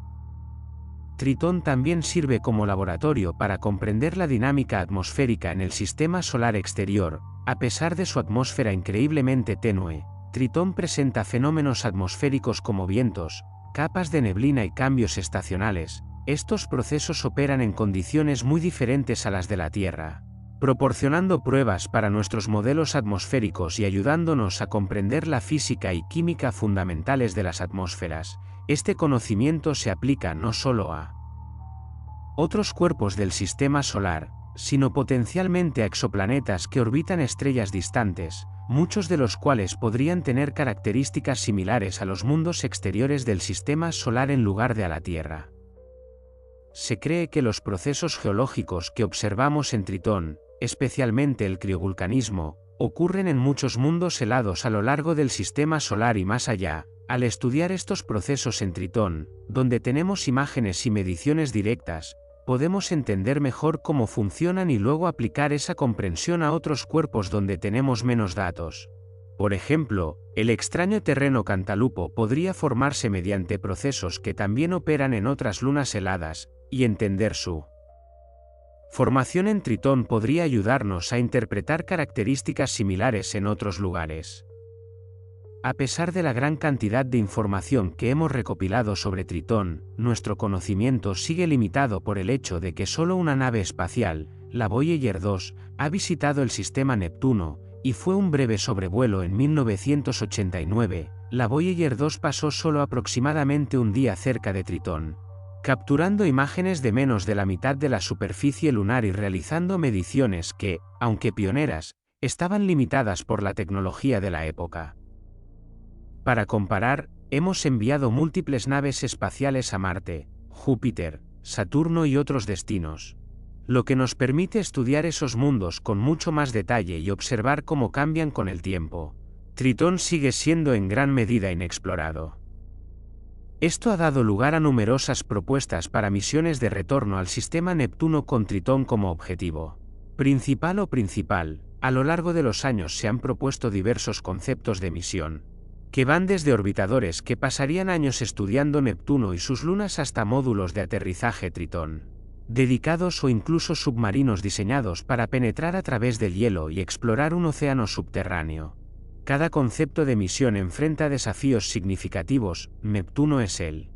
Tritón también sirve como laboratorio para comprender la dinámica atmosférica en el sistema solar exterior. A pesar de su atmósfera increíblemente tenue, Tritón presenta fenómenos atmosféricos como vientos, capas de neblina y cambios estacionales. Estos procesos operan en condiciones muy diferentes a las de la Tierra, proporcionando pruebas para nuestros modelos atmosféricos y ayudándonos a comprender la física y química fundamentales de las atmósferas. Este conocimiento se aplica no solo a otros cuerpos del sistema solar, sino potencialmente a exoplanetas que orbitan estrellas distantes, muchos de los cuales podrían tener características similares a los mundos exteriores del sistema solar en lugar de a la Tierra. Se cree que los procesos geológicos que observamos en Tritón, especialmente el criovulcanismo, ocurren en muchos mundos helados a lo largo del sistema solar y más allá. Al estudiar estos procesos en Tritón, donde tenemos imágenes y mediciones directas, podemos entender mejor cómo funcionan y luego aplicar esa comprensión a otros cuerpos donde tenemos menos datos. Por ejemplo, el extraño terreno Cantalupo podría formarse mediante procesos que también operan en otras lunas heladas, y entender su formación en Tritón podría ayudarnos a interpretar características similares en otros lugares. A pesar de la gran cantidad de información que hemos recopilado sobre Tritón, nuestro conocimiento sigue limitado por el hecho de que solo una nave espacial, la Voyager 2, ha visitado el sistema Neptuno, y fue un breve sobrevuelo en 1989. La Voyager 2 pasó solo aproximadamente un día cerca de Tritón, capturando imágenes de menos de la mitad de la superficie lunar y realizando mediciones que, aunque pioneras, estaban limitadas por la tecnología de la época. Para comparar, hemos enviado múltiples naves espaciales a Marte, Júpiter, Saturno y otros destinos, lo que nos permite estudiar esos mundos con mucho más detalle y observar cómo cambian con el tiempo. Tritón sigue siendo en gran medida inexplorado. Esto ha dado lugar a numerosas propuestas para misiones de retorno al sistema Neptuno con Tritón como objetivo principal. A lo largo de los años se han propuesto diversos conceptos de misión, que van desde orbitadores que pasarían años estudiando Neptuno y sus lunas hasta módulos de aterrizaje Tritón, dedicados o incluso submarinos diseñados para penetrar a través del hielo y explorar un océano subterráneo. Cada concepto de misión enfrenta desafíos significativos. Neptuno es el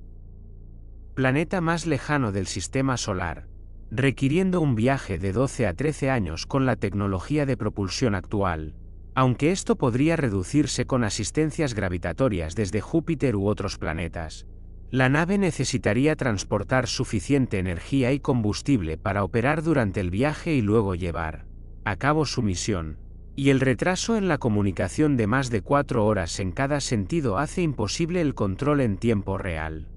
planeta más lejano del sistema solar, requiriendo un viaje de 12 a 13 años con la tecnología de propulsión actual, aunque esto podría reducirse con asistencias gravitatorias desde Júpiter u otros planetas. La nave necesitaría transportar suficiente energía y combustible para operar durante el viaje y luego llevar a cabo su misión, y el retraso en la comunicación de más de 4 horas en cada sentido hace imposible el control en tiempo real.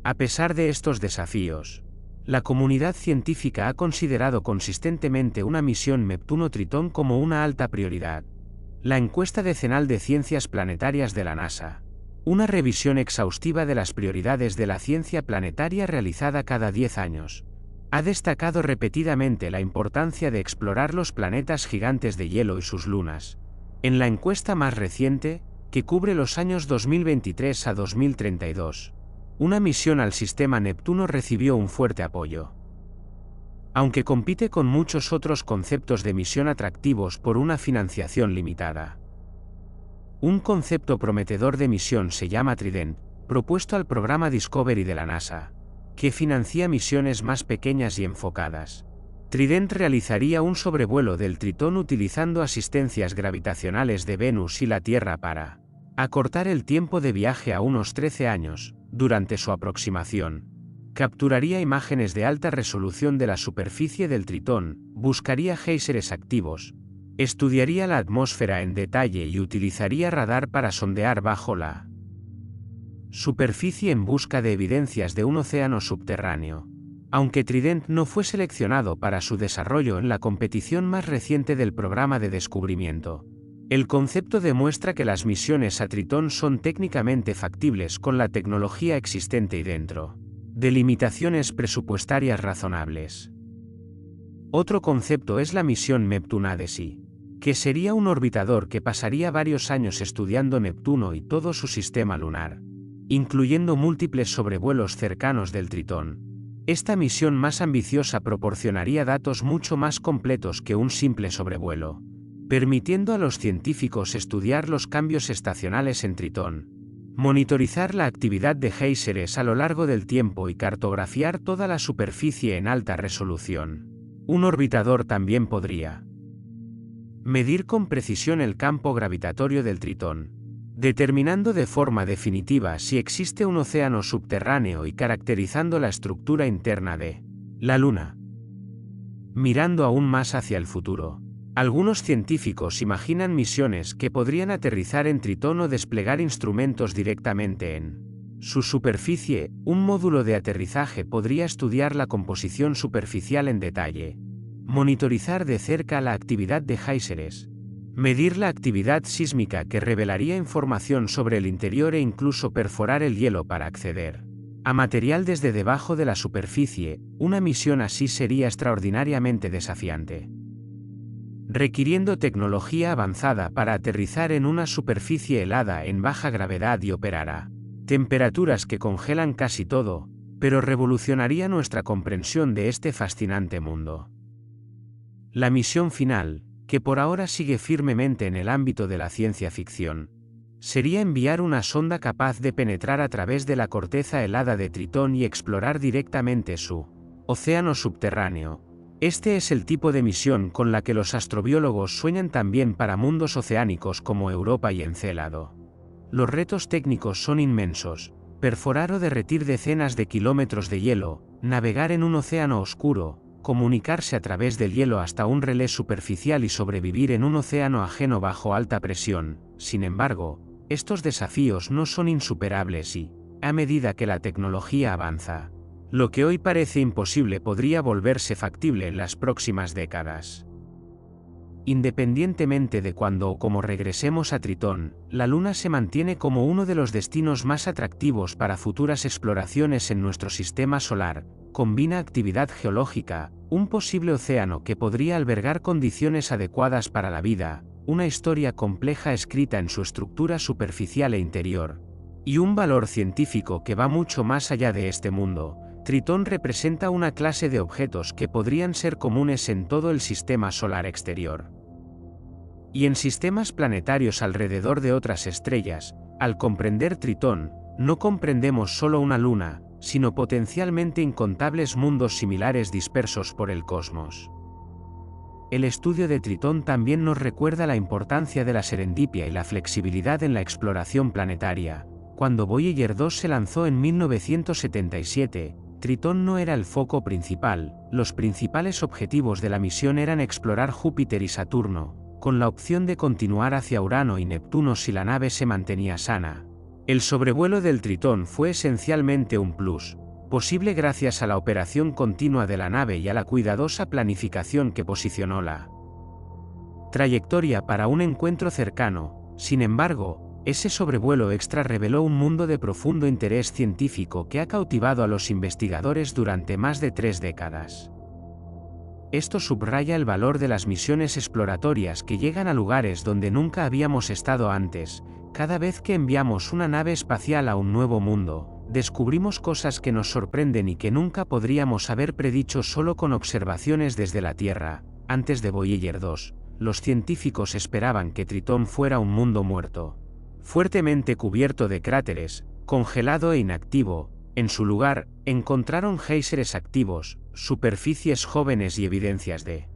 A pesar de estos desafíos, la comunidad científica ha considerado consistentemente una misión Neptuno-Tritón como una alta prioridad. La encuesta decenal de ciencias planetarias de la NASA, una revisión exhaustiva de las prioridades de la ciencia planetaria realizada cada 10 años, ha destacado repetidamente la importancia de explorar los planetas gigantes de hielo y sus lunas. En la encuesta más reciente, que cubre los años 2023 a 2032, una misión al sistema Neptuno recibió un fuerte apoyo. Aunque compite con muchos otros conceptos de misión atractivos por una financiación limitada. Un concepto prometedor de misión se llama Trident, propuesto al programa Discovery de la NASA, que financia misiones más pequeñas y enfocadas. Trident realizaría un sobrevuelo del Tritón utilizando asistencias gravitacionales de Venus y la Tierra para acortar el tiempo de viaje a unos 13 años. Durante su aproximación, capturaría imágenes de alta resolución de la superficie del Tritón, buscaría géiseres activos, estudiaría la atmósfera en detalle y utilizaría radar para sondear bajo la superficie en busca de evidencias de un océano subterráneo. Aunque Trident no fue seleccionado para su desarrollo en la competición más reciente del programa de descubrimiento, el concepto demuestra que las misiones a Tritón son técnicamente factibles con la tecnología existente y dentro de limitaciones presupuestarias razonables. Otro concepto es la misión Neptune Odyssey, que sería un orbitador que pasaría varios años estudiando Neptuno y todo su sistema lunar, incluyendo múltiples sobrevuelos cercanos del Tritón. Esta misión más ambiciosa proporcionaría datos mucho más completos que un simple sobrevuelo, permitiendo a los científicos estudiar los cambios estacionales en Tritón, monitorizar la actividad de géiseres a lo largo del tiempo y cartografiar toda la superficie en alta resolución. Un orbitador también podría medir con precisión el campo gravitatorio del Tritón, determinando de forma definitiva si existe un océano subterráneo y caracterizando la estructura interna de la Luna. Mirando aún más hacia el futuro, algunos científicos imaginan misiones que podrían aterrizar en Tritón o desplegar instrumentos directamente en su superficie. Un módulo de aterrizaje podría estudiar la composición superficial en detalle, monitorizar de cerca la actividad de géiseres, medir la actividad sísmica que revelaría información sobre el interior e incluso perforar el hielo para acceder a material desde debajo de la superficie. Una misión así sería extraordinariamente desafiante, requiriendo tecnología avanzada para aterrizar en una superficie helada en baja gravedad y operar a temperaturas que congelan casi todo, pero revolucionaría nuestra comprensión de este fascinante mundo. La misión final, que por ahora sigue firmemente en el ámbito de la ciencia ficción, sería enviar una sonda capaz de penetrar a través de la corteza helada de Tritón y explorar directamente su océano subterráneo. Este es el tipo de misión con la que los astrobiólogos sueñan también para mundos oceánicos como Europa y Encélado. Los retos técnicos son inmensos: perforar o derretir decenas de kilómetros de hielo, navegar en un océano oscuro, comunicarse a través del hielo hasta un relé superficial y sobrevivir en un océano ajeno bajo alta presión. Sin embargo, estos desafíos no son insuperables y, a medida que la tecnología avanza, lo que hoy parece imposible podría volverse factible en las próximas décadas. Independientemente de cuándo o cómo regresemos a Tritón, la Luna se mantiene como uno de los destinos más atractivos para futuras exploraciones en nuestro sistema solar. Combina actividad geológica, un posible océano que podría albergar condiciones adecuadas para la vida, una historia compleja escrita en su estructura superficial e interior, y un valor científico que va mucho más allá de este mundo. Tritón representa una clase de objetos que podrían ser comunes en todo el sistema solar exterior y en sistemas planetarios alrededor de otras estrellas. Al comprender Tritón, no comprendemos solo una luna, sino potencialmente incontables mundos similares dispersos por el cosmos. El estudio de Tritón también nos recuerda la importancia de la serendipia y la flexibilidad en la exploración planetaria. Cuando Voyager 2 se lanzó en 1977, Tritón no era el foco principal. Los principales objetivos de la misión eran explorar Júpiter y Saturno, con la opción de continuar hacia Urano y Neptuno si la nave se mantenía sana. El sobrevuelo del Tritón fue esencialmente un plus, posible gracias a la operación continua de la nave y a la cuidadosa planificación que posicionó la trayectoria para un encuentro cercano. Sin embargo, ese sobrevuelo extra reveló un mundo de profundo interés científico que ha cautivado a los investigadores durante más de 3 décadas. Esto subraya el valor de las misiones exploratorias que llegan a lugares donde nunca habíamos estado antes. Cada vez que enviamos una nave espacial a un nuevo mundo, descubrimos cosas que nos sorprenden y que nunca podríamos haber predicho solo con observaciones desde la Tierra. Antes de Voyager 2, los científicos esperaban que Tritón fuera un mundo muerto, fuertemente cubierto de cráteres, congelado e inactivo. En su lugar, encontraron géiseres activos, superficies jóvenes y evidencias de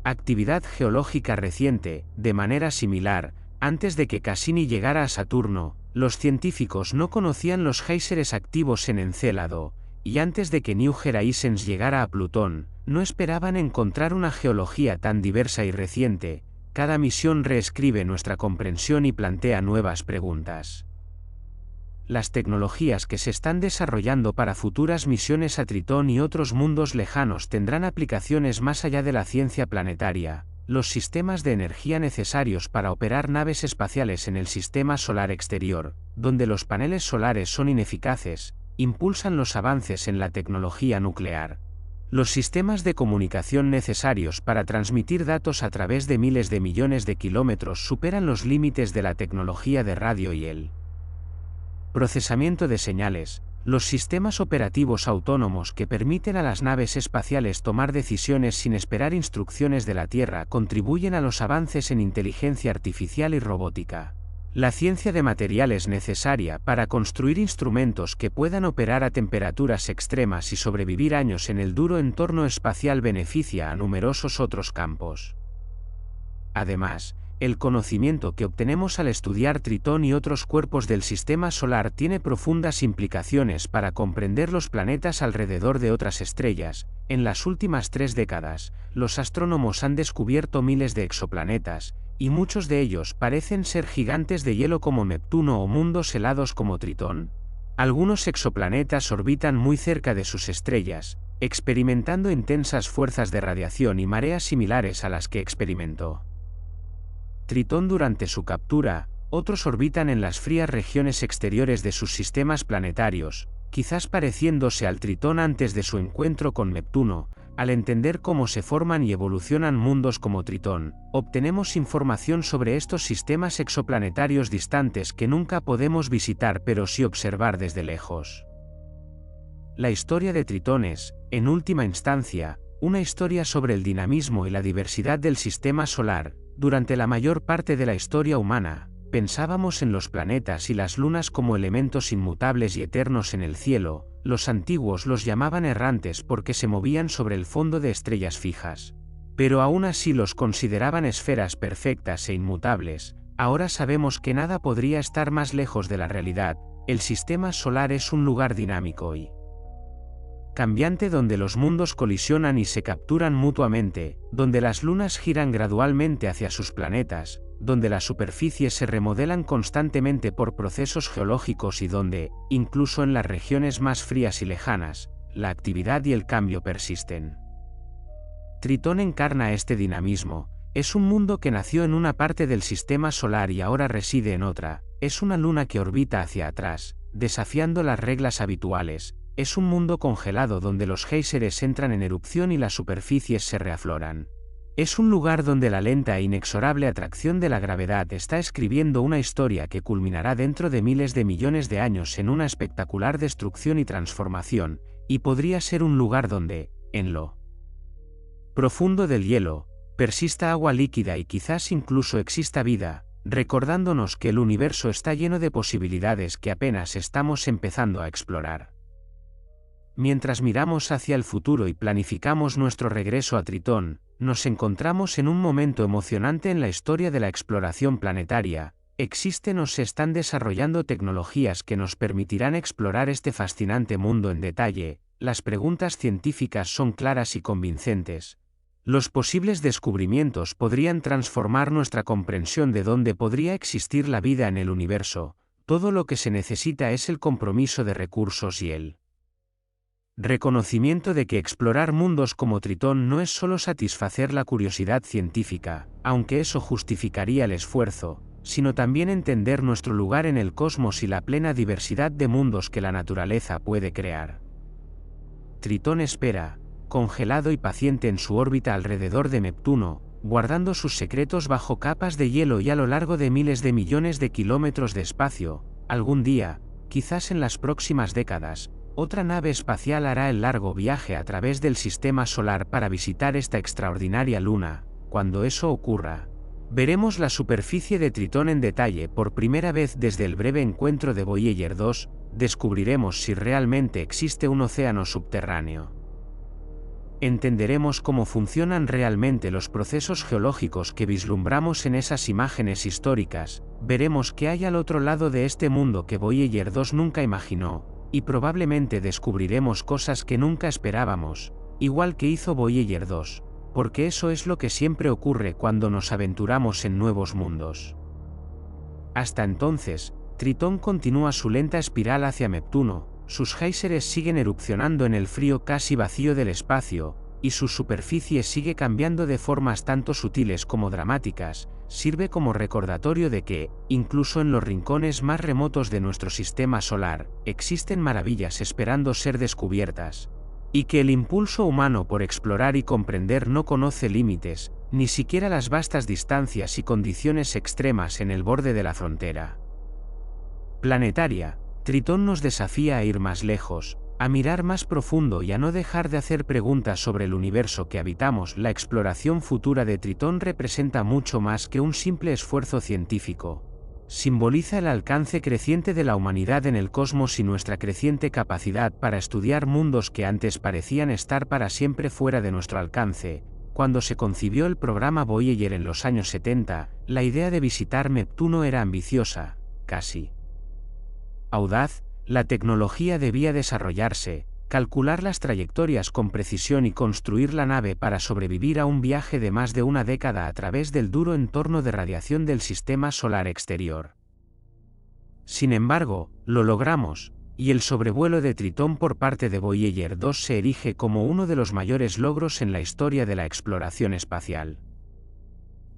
actividad geológica reciente. De manera similar, antes de que Cassini llegara a Saturno, los científicos no conocían los géiseres activos en Encélado, y antes de que New Horizons llegara a Plutón, no esperaban encontrar una geología tan diversa y reciente. Cada misión reescribe nuestra comprensión y plantea nuevas preguntas. Las tecnologías que se están desarrollando para futuras misiones a Tritón y otros mundos lejanos tendrán aplicaciones más allá de la ciencia planetaria. Los sistemas de energía necesarios para operar naves espaciales en el sistema solar exterior, donde los paneles solares son ineficaces, impulsan los avances en la tecnología nuclear. Los sistemas de comunicación necesarios para transmitir datos a través de miles de millones de kilómetros superan los límites de la tecnología de radio y el procesamiento de señales. Los sistemas operativos autónomos que permiten a las naves espaciales tomar decisiones sin esperar instrucciones de la Tierra contribuyen a los avances en inteligencia artificial y robótica. La ciencia de materiales necesaria para construir instrumentos que puedan operar a temperaturas extremas y sobrevivir años en el duro entorno espacial beneficia a numerosos otros campos. Además, el conocimiento que obtenemos al estudiar Tritón y otros cuerpos del sistema solar tiene profundas implicaciones para comprender los planetas alrededor de otras estrellas. En las últimas 3 décadas, los astrónomos han descubierto miles de exoplanetas, y muchos de ellos parecen ser gigantes de hielo como Neptuno o mundos helados como Tritón. Algunos exoplanetas orbitan muy cerca de sus estrellas, experimentando intensas fuerzas de radiación y mareas similares a las que experimentó Tritón durante su captura. Otros orbitan en las frías regiones exteriores de sus sistemas planetarios, quizás pareciéndose al Tritón antes de su encuentro con Neptuno. Al entender cómo se forman y evolucionan mundos como Tritón, obtenemos información sobre estos sistemas exoplanetarios distantes que nunca podemos visitar pero sí observar desde lejos. La historia de Tritón es, en última instancia, una historia sobre el dinamismo y la diversidad del sistema solar. Durante la mayor parte de la historia humana, pensábamos en los planetas y las lunas como elementos inmutables y eternos en el cielo. Los antiguos los llamaban errantes porque se movían sobre el fondo de estrellas fijas. Pero aún así los consideraban esferas perfectas e inmutables. Ahora sabemos que nada podría estar más lejos de la realidad. El sistema solar es un lugar dinámico y cambiante donde los mundos colisionan y se capturan mutuamente, donde las lunas giran gradualmente hacia sus planetas, donde las superficies se remodelan constantemente por procesos geológicos y donde, incluso en las regiones más frías y lejanas, la actividad y el cambio persisten. Tritón encarna este dinamismo. Es un mundo que nació en una parte del sistema solar y ahora reside en otra. Es una luna que orbita hacia atrás, desafiando las reglas habituales. Es un mundo congelado donde los géiseres entran en erupción y las superficies se reafloran. Es un lugar donde la lenta e inexorable atracción de la gravedad está escribiendo una historia que culminará dentro de miles de millones de años en una espectacular destrucción y transformación, y podría ser un lugar donde, en lo profundo del hielo, persista agua líquida y quizás incluso exista vida, recordándonos que el universo está lleno de posibilidades que apenas estamos empezando a explorar. Mientras miramos hacia el futuro y planificamos nuestro regreso a Tritón, nos encontramos en un momento emocionante en la historia de la exploración planetaria. Existen o se están desarrollando tecnologías que nos permitirán explorar este fascinante mundo en detalle. Las preguntas científicas son claras y convincentes. Los posibles descubrimientos podrían transformar nuestra comprensión de dónde podría existir la vida en el universo. Todo lo que se necesita es el compromiso de recursos y el reconocimiento de que explorar mundos como Tritón no es solo satisfacer la curiosidad científica, aunque eso justificaría el esfuerzo, sino también entender nuestro lugar en el cosmos y la plena diversidad de mundos que la naturaleza puede crear. Tritón espera, congelado y paciente en su órbita alrededor de Neptuno, guardando sus secretos bajo capas de hielo y a lo largo de miles de millones de kilómetros de espacio. Algún día, quizás en las próximas décadas, otra nave espacial hará el largo viaje a través del sistema solar para visitar esta extraordinaria luna. Cuando eso ocurra, veremos la superficie de Tritón en detalle por primera vez desde el breve encuentro de Voyager 2, descubriremos si realmente existe un océano subterráneo. Entenderemos cómo funcionan realmente los procesos geológicos que vislumbramos en esas imágenes históricas, veremos qué hay al otro lado de este mundo que Voyager 2 nunca imaginó, y probablemente descubriremos cosas que nunca esperábamos, igual que hizo Voyager 2, porque eso es lo que siempre ocurre cuando nos aventuramos en nuevos mundos. Hasta entonces, Tritón continúa su lenta espiral hacia Neptuno, sus géiseres siguen erupcionando en el frío casi vacío del espacio, y su superficie sigue cambiando de formas tanto sutiles como dramáticas. Sirve como recordatorio de que, incluso en los rincones más remotos de nuestro sistema solar, existen maravillas esperando ser descubiertas. y que el impulso humano por explorar y comprender no conoce límites, ni siquiera las vastas distancias y condiciones extremas en el borde de la frontera planetaria. Tritón nos desafía a ir más lejos, a mirar más profundo y a no dejar de hacer preguntas sobre el universo que habitamos. La exploración futura de Tritón representa mucho más que un simple esfuerzo científico. Simboliza el alcance creciente de la humanidad en el cosmos y nuestra creciente capacidad para estudiar mundos que antes parecían estar para siempre fuera de nuestro alcance. Cuando se concibió el programa Voyager en los años 70, la idea de visitar Neptuno era ambiciosa, casi audaz. La tecnología debía desarrollarse, calcular las trayectorias con precisión y construir la nave para sobrevivir a un viaje de más de una década a través del duro entorno de radiación del sistema solar exterior. Sin embargo, lo logramos, y el sobrevuelo de Tritón por parte de Voyager 2 se erige como uno de los mayores logros en la historia de la exploración espacial.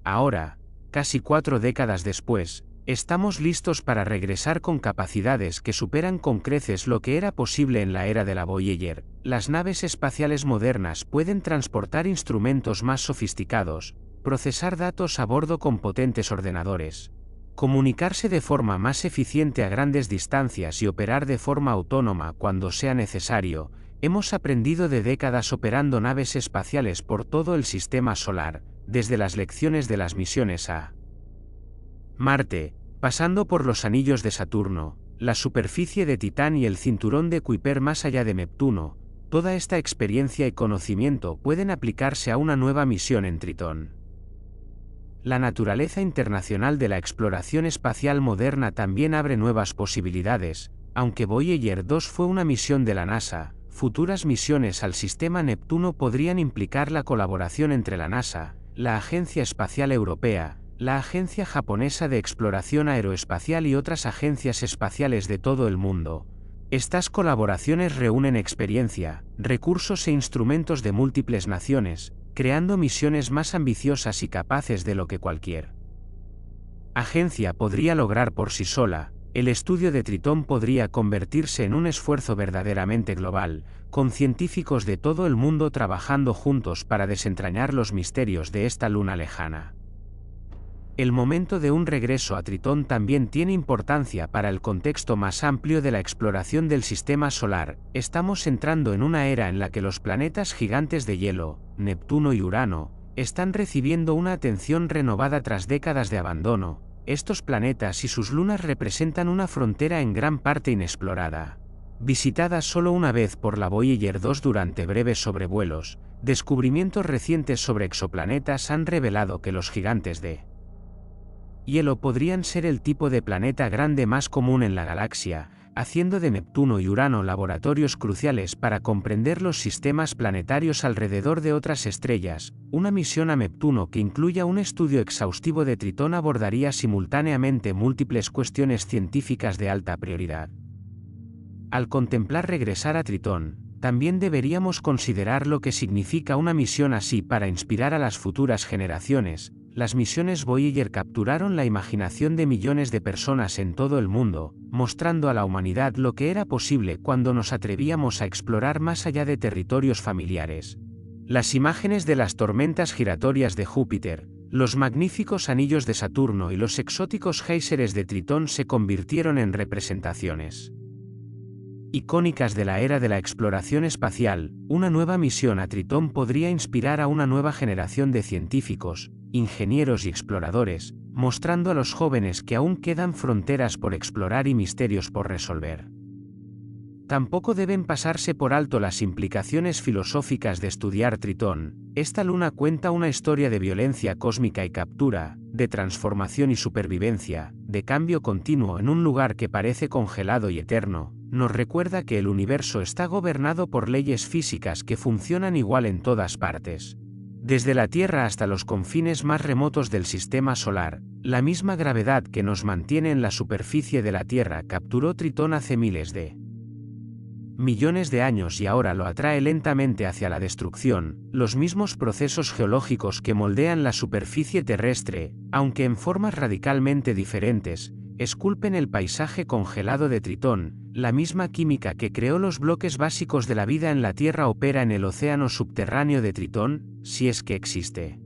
Ahora, casi 4 décadas después, estamos listos para regresar con capacidades que superan con creces lo que era posible en la era de la Voyager. Las naves espaciales modernas pueden transportar instrumentos más sofisticados, procesar datos a bordo con potentes ordenadores, comunicarse de forma más eficiente a grandes distancias y operar de forma autónoma cuando sea necesario. Hemos aprendido de décadas operando naves espaciales por todo el sistema solar, desde las lecciones de las misiones a Marte, pasando por los anillos de Saturno, la superficie de Titán y el cinturón de Kuiper más allá de Neptuno. Toda esta experiencia y conocimiento pueden aplicarse a una nueva misión en Tritón. La naturaleza internacional de la exploración espacial moderna también abre nuevas posibilidades. Aunque Voyager 2 fue una misión de la NASA, futuras misiones al sistema Neptuno podrían implicar la colaboración entre la NASA, la Agencia Espacial Europea, la Agencia Japonesa de Exploración Aeroespacial y otras agencias espaciales de todo el mundo. Estas colaboraciones reúnen experiencia, recursos e instrumentos de múltiples naciones, creando misiones más ambiciosas y capaces de lo que cualquier agencia podría lograr por sí sola. El estudio de Tritón podría convertirse en un esfuerzo verdaderamente global, con científicos de todo el mundo trabajando juntos para desentrañar los misterios de esta luna lejana. El momento de un regreso a Tritón también tiene importancia para el contexto más amplio de la exploración del sistema solar. Estamos entrando en una era en la que los planetas gigantes de hielo, Neptuno y Urano, están recibiendo una atención renovada tras décadas de abandono. Estos planetas y sus lunas representan una frontera en gran parte inexplorada. Visitada solo una vez por la Voyager 2 durante breves sobrevuelos, descubrimientos recientes sobre exoplanetas han revelado que los gigantes de hielo podrían ser el tipo de planeta grande más común en la galaxia, haciendo de Neptuno y Urano laboratorios cruciales para comprender los sistemas planetarios alrededor de otras estrellas. Una misión a Neptuno que incluya un estudio exhaustivo de Tritón abordaría simultáneamente múltiples cuestiones científicas de alta prioridad. Al contemplar regresar a Tritón, también deberíamos considerar lo que significa una misión así para inspirar a las futuras generaciones. Las misiones Voyager capturaron la imaginación de millones de personas en todo el mundo, mostrando a la humanidad lo que era posible cuando nos atrevíamos a explorar más allá de territorios familiares. Las imágenes de las tormentas giratorias de Júpiter, los magníficos anillos de Saturno y los exóticos géiseres de Tritón se convirtieron en representaciones icónicas de la era de la exploración espacial. Una nueva misión a Tritón podría inspirar a una nueva generación de científicos, ingenieros y exploradores, mostrando a los jóvenes que aún quedan fronteras por explorar y misterios por resolver. Tampoco deben pasarse por alto las implicaciones filosóficas de estudiar Tritón. Esta luna cuenta una historia de violencia cósmica y captura, de transformación y supervivencia, de cambio continuo en un lugar que parece congelado y eterno. Nos recuerda que el universo está gobernado por leyes físicas que funcionan igual en todas partes. Desde la Tierra hasta los confines más remotos del sistema solar, la misma gravedad que nos mantiene en la superficie de la Tierra capturó Tritón hace miles de millones de años y ahora lo atrae lentamente hacia la destrucción. Los mismos procesos geológicos que moldean la superficie terrestre, aunque en formas radicalmente diferentes, esculpen el paisaje congelado de Tritón. La misma química que creó los bloques básicos de la vida en la Tierra opera en el océano subterráneo de Tritón, si es que existe.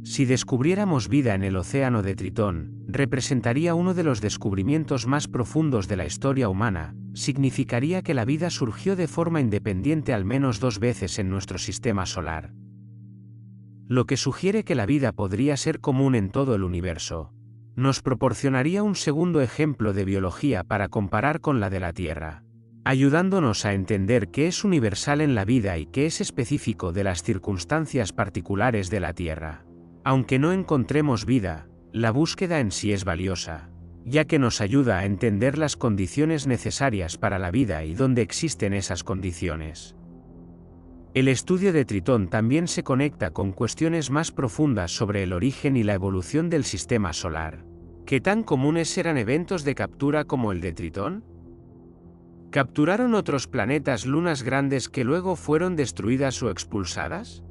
Si descubriéramos vida en el océano de Tritón, representaría uno de los descubrimientos más profundos de la historia humana. Significaría que la vida surgió de forma independiente al menos 2 veces en nuestro sistema solar. Lo que sugiere que la vida podría ser común en todo el universo. Nos proporcionaría un segundo ejemplo de biología para comparar con la de la Tierra, ayudándonos a entender qué es universal en la vida y qué es específico de las circunstancias particulares de la Tierra. Aunque no encontremos vida, la búsqueda en sí es valiosa, ya que nos ayuda a entender las condiciones necesarias para la vida y dónde existen esas condiciones. El estudio de Tritón también se conecta con cuestiones más profundas sobre el origen y la evolución del sistema solar. ¿Qué tan comunes eran eventos de captura como el de Tritón? ¿Capturaron otros planetas lunas grandes que luego fueron destruidas o expulsadas?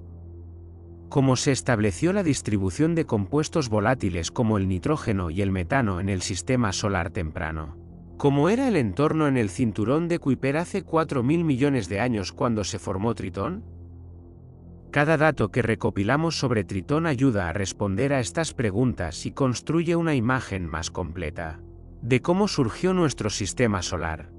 ¿Cómo se estableció la distribución de compuestos volátiles como el nitrógeno y el metano en el sistema solar temprano? ¿Cómo era el entorno en el cinturón de Kuiper hace 4.000 millones de años cuando se formó Tritón? Cada dato que recopilamos sobre Tritón ayuda a responder a estas preguntas y construye una imagen más completa de cómo surgió nuestro sistema solar.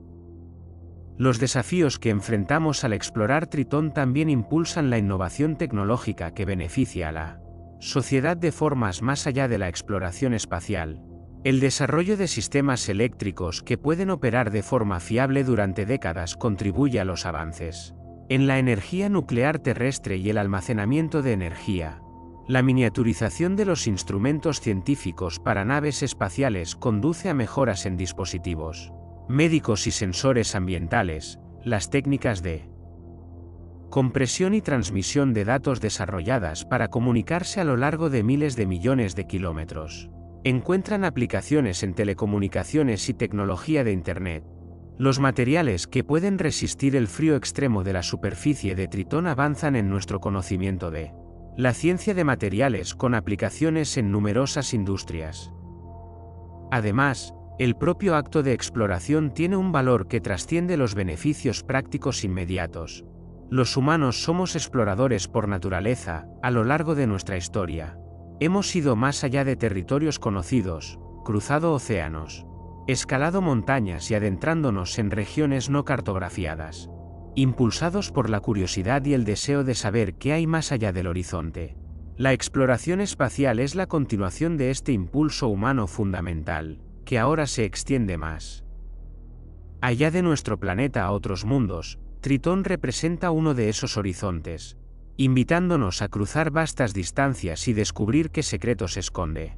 Los desafíos que enfrentamos al explorar Tritón también impulsan la innovación tecnológica que beneficia a la sociedad de formas más allá de la exploración espacial. El desarrollo de sistemas eléctricos que pueden operar de forma fiable durante décadas contribuye a los avances en la energía nuclear terrestre y el almacenamiento de energía. La miniaturización de los instrumentos científicos para naves espaciales conduce a mejoras en dispositivos médicos y sensores ambientales. Las técnicas de compresión y transmisión de datos desarrolladas para comunicarse a lo largo de miles de millones de kilómetros encuentran aplicaciones en telecomunicaciones y tecnología de Internet. Los materiales que pueden resistir el frío extremo de la superficie de Tritón avanzan en nuestro conocimiento de la ciencia de materiales con aplicaciones en numerosas industrias. Además, el propio acto de exploración tiene un valor que trasciende los beneficios prácticos inmediatos. Los humanos somos exploradores por naturaleza. A lo largo de nuestra historia hemos ido más allá de territorios conocidos, cruzado océanos, escalado montañas y adentrándonos en regiones no cartografiadas, impulsados por la curiosidad y el deseo de saber qué hay más allá del horizonte. La exploración espacial es la continuación de este impulso humano fundamental, que ahora se extiende más allá de nuestro planeta a otros mundos. Tritón representa uno de esos horizontes, invitándonos a cruzar vastas distancias y descubrir qué secretos esconde.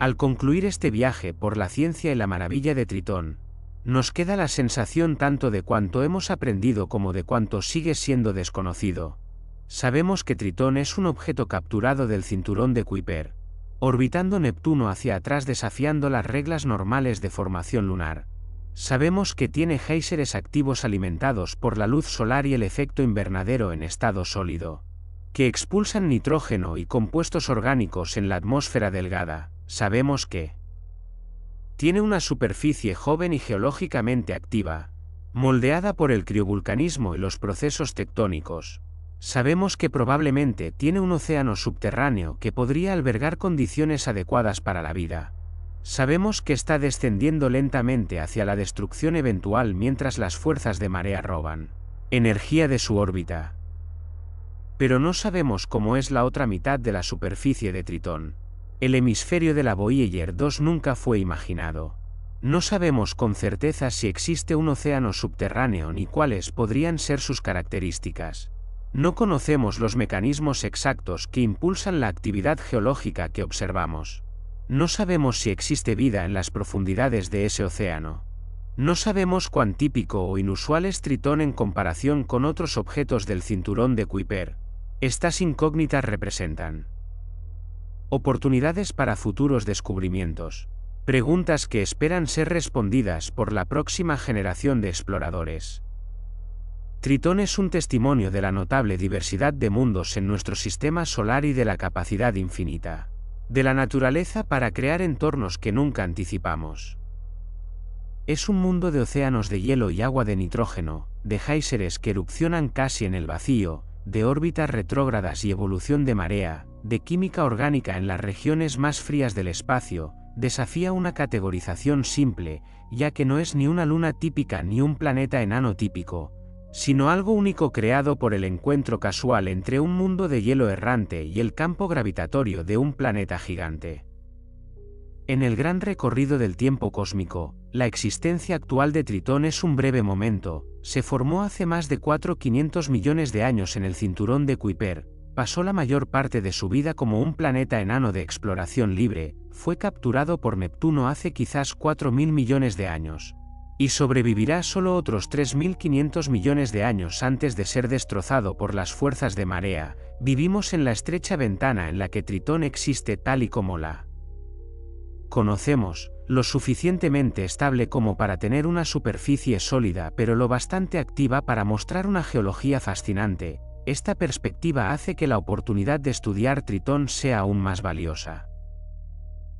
Al concluir este viaje por la ciencia y la maravilla de Tritón, nos queda la sensación tanto de cuánto hemos aprendido como de cuánto sigue siendo desconocido. Sabemos que Tritón es un objeto capturado del cinturón de Kuiper, orbitando Neptuno hacia atrás desafiando las reglas normales de formación lunar. Sabemos que tiene géiseres activos alimentados por la luz solar y el efecto invernadero en estado sólido, que expulsan nitrógeno y compuestos orgánicos en la atmósfera delgada. Sabemos que tiene una superficie joven y geológicamente activa, moldeada por el criovulcanismo y los procesos tectónicos. Sabemos que probablemente tiene un océano subterráneo que podría albergar condiciones adecuadas para la vida. Sabemos que está descendiendo lentamente hacia la destrucción eventual mientras las fuerzas de marea roban energía de su órbita. Pero no sabemos cómo es la otra mitad de la superficie de Tritón. El hemisferio de la Voyager 2 nunca fue imaginado. No sabemos con certeza si existe un océano subterráneo ni cuáles podrían ser sus características. No conocemos los mecanismos exactos que impulsan la actividad geológica que observamos. No sabemos si existe vida en las profundidades de ese océano. No sabemos cuán típico o inusual es Tritón en comparación con otros objetos del cinturón de Kuiper. Estas incógnitas representan oportunidades para futuros descubrimientos, preguntas que esperan ser respondidas por la próxima generación de exploradores. Tritón es un testimonio de la notable diversidad de mundos en nuestro sistema solar y de la capacidad infinita de la naturaleza para crear entornos que nunca anticipamos. Es un mundo de océanos de hielo y agua de nitrógeno, de géiseres que erupcionan casi en el vacío, de órbitas retrógradas y evolución de marea, de química orgánica en las regiones más frías del espacio. Desafía una categorización simple, ya que no es ni una luna típica ni un planeta enano típico, sino algo único creado por el encuentro casual entre un mundo de hielo errante y el campo gravitatorio de un planeta gigante. En el gran recorrido del tiempo cósmico, la existencia actual de Tritón es un breve momento. Se formó hace más de 4.500 millones de años en el cinturón de Kuiper, pasó la mayor parte de su vida como un planeta enano de exploración libre, fue capturado por Neptuno hace quizás 4.000 millones de años, y sobrevivirá solo otros 3.500 millones de años antes de ser destrozado por las fuerzas de marea. Vivimos en la estrecha ventana en la que Tritón existe tal y como la conocemos, lo suficientemente estable como para tener una superficie sólida pero lo bastante activa para mostrar una geología fascinante. Esta perspectiva hace que la oportunidad de estudiar Tritón sea aún más valiosa.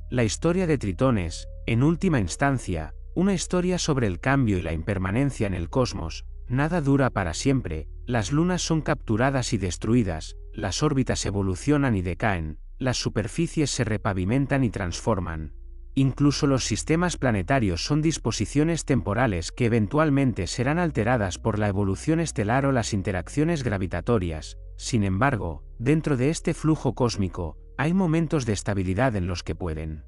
La historia de Tritón es, en última instancia, una historia sobre el cambio y la impermanencia en el cosmos. Nada dura para siempre, las lunas son capturadas y destruidas, las órbitas evolucionan y decaen, las superficies se repavimentan y transforman. Incluso los sistemas planetarios son disposiciones temporales que eventualmente serán alteradas por la evolución estelar o las interacciones gravitatorias. Sin embargo, dentro de este flujo cósmico, hay momentos de estabilidad en los que pueden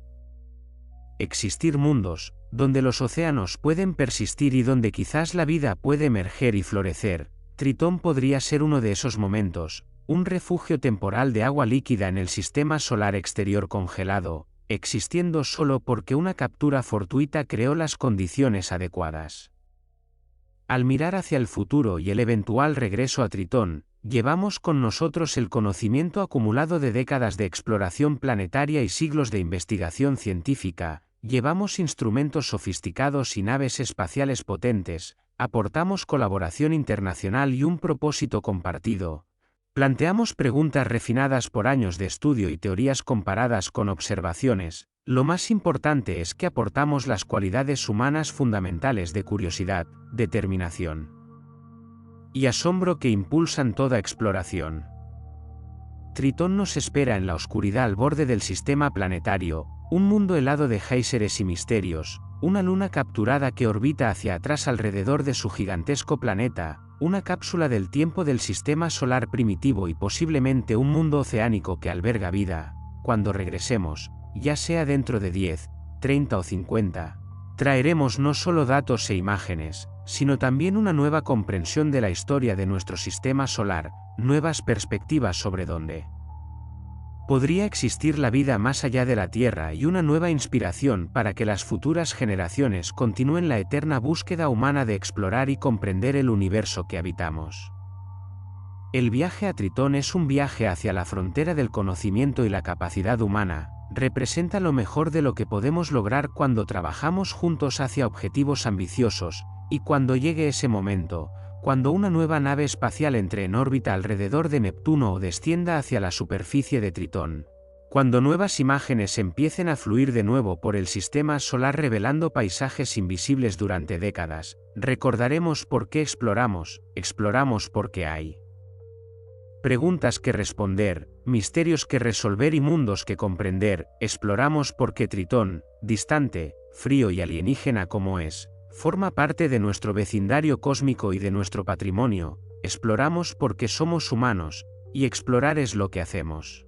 existir mundos, donde los océanos pueden persistir y donde quizás la vida puede emerger y florecer. Tritón podría ser uno de esos momentos, un refugio temporal de agua líquida en el sistema solar exterior congelado, existiendo solo porque una captura fortuita creó las condiciones adecuadas. Al mirar hacia el futuro y el eventual regreso a Tritón, llevamos con nosotros el conocimiento acumulado de décadas de exploración planetaria y siglos de investigación científica, llevamos instrumentos sofisticados y naves espaciales potentes, aportamos colaboración internacional y un propósito compartido. Planteamos preguntas refinadas por años de estudio y teorías comparadas con observaciones. Lo más importante es que aportamos las cualidades humanas fundamentales de curiosidad, determinación y asombro que impulsan toda exploración. Tritón nos espera en la oscuridad al borde del sistema planetario, un mundo helado de géiseres y misterios, una luna capturada que orbita hacia atrás alrededor de su gigantesco planeta, una cápsula del tiempo del sistema solar primitivo y posiblemente un mundo oceánico que alberga vida. Cuando regresemos, ya sea dentro de 10, 30 o 50, traeremos no solo datos e imágenes, sino también una nueva comprensión de la historia de nuestro sistema solar, nuevas perspectivas sobre dónde podría existir la vida más allá de la Tierra y una nueva inspiración para que las futuras generaciones continúen la eterna búsqueda humana de explorar y comprender el universo que habitamos. El viaje a Tritón es un viaje hacia la frontera del conocimiento y la capacidad humana, representa lo mejor de lo que podemos lograr cuando trabajamos juntos hacia objetivos ambiciosos, y cuando llegue ese momento, cuando una nueva nave espacial entre en órbita alrededor de Neptuno o descienda hacia la superficie de Tritón, cuando nuevas imágenes empiecen a fluir de nuevo por el sistema solar revelando paisajes invisibles durante décadas, recordaremos por qué exploramos porque hay preguntas que responder, misterios que resolver y mundos que comprender. Exploramos porque Tritón, distante, frío y alienígena como es, forma parte de nuestro vecindario cósmico y de nuestro patrimonio. Exploramos porque somos humanos, y explorar es lo que hacemos.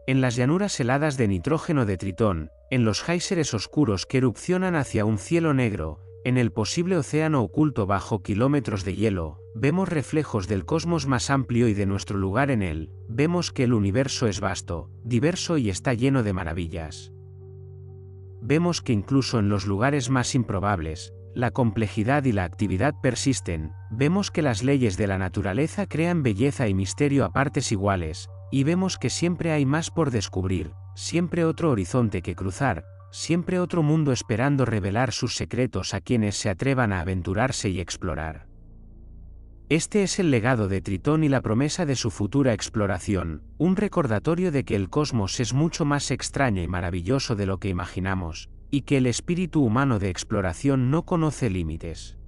En las llanuras heladas de nitrógeno de Tritón, en los géiseres oscuros que erupcionan hacia un cielo negro, en el posible océano oculto bajo kilómetros de hielo, vemos reflejos del cosmos más amplio y de nuestro lugar en él. Vemos que el universo es vasto, diverso y está lleno de maravillas. Vemos que incluso en los lugares más improbables, la complejidad y la actividad persisten. Vemos que las leyes de la naturaleza crean belleza y misterio a partes iguales, y vemos que siempre hay más por descubrir, siempre otro horizonte que cruzar, siempre otro mundo esperando revelar sus secretos a quienes se atrevan a aventurarse y explorar. Este es el legado de Tritón y la promesa de su futura exploración, un recordatorio de que el cosmos es mucho más extraño y maravilloso de lo que imaginamos, y que el espíritu humano de exploración no conoce límites.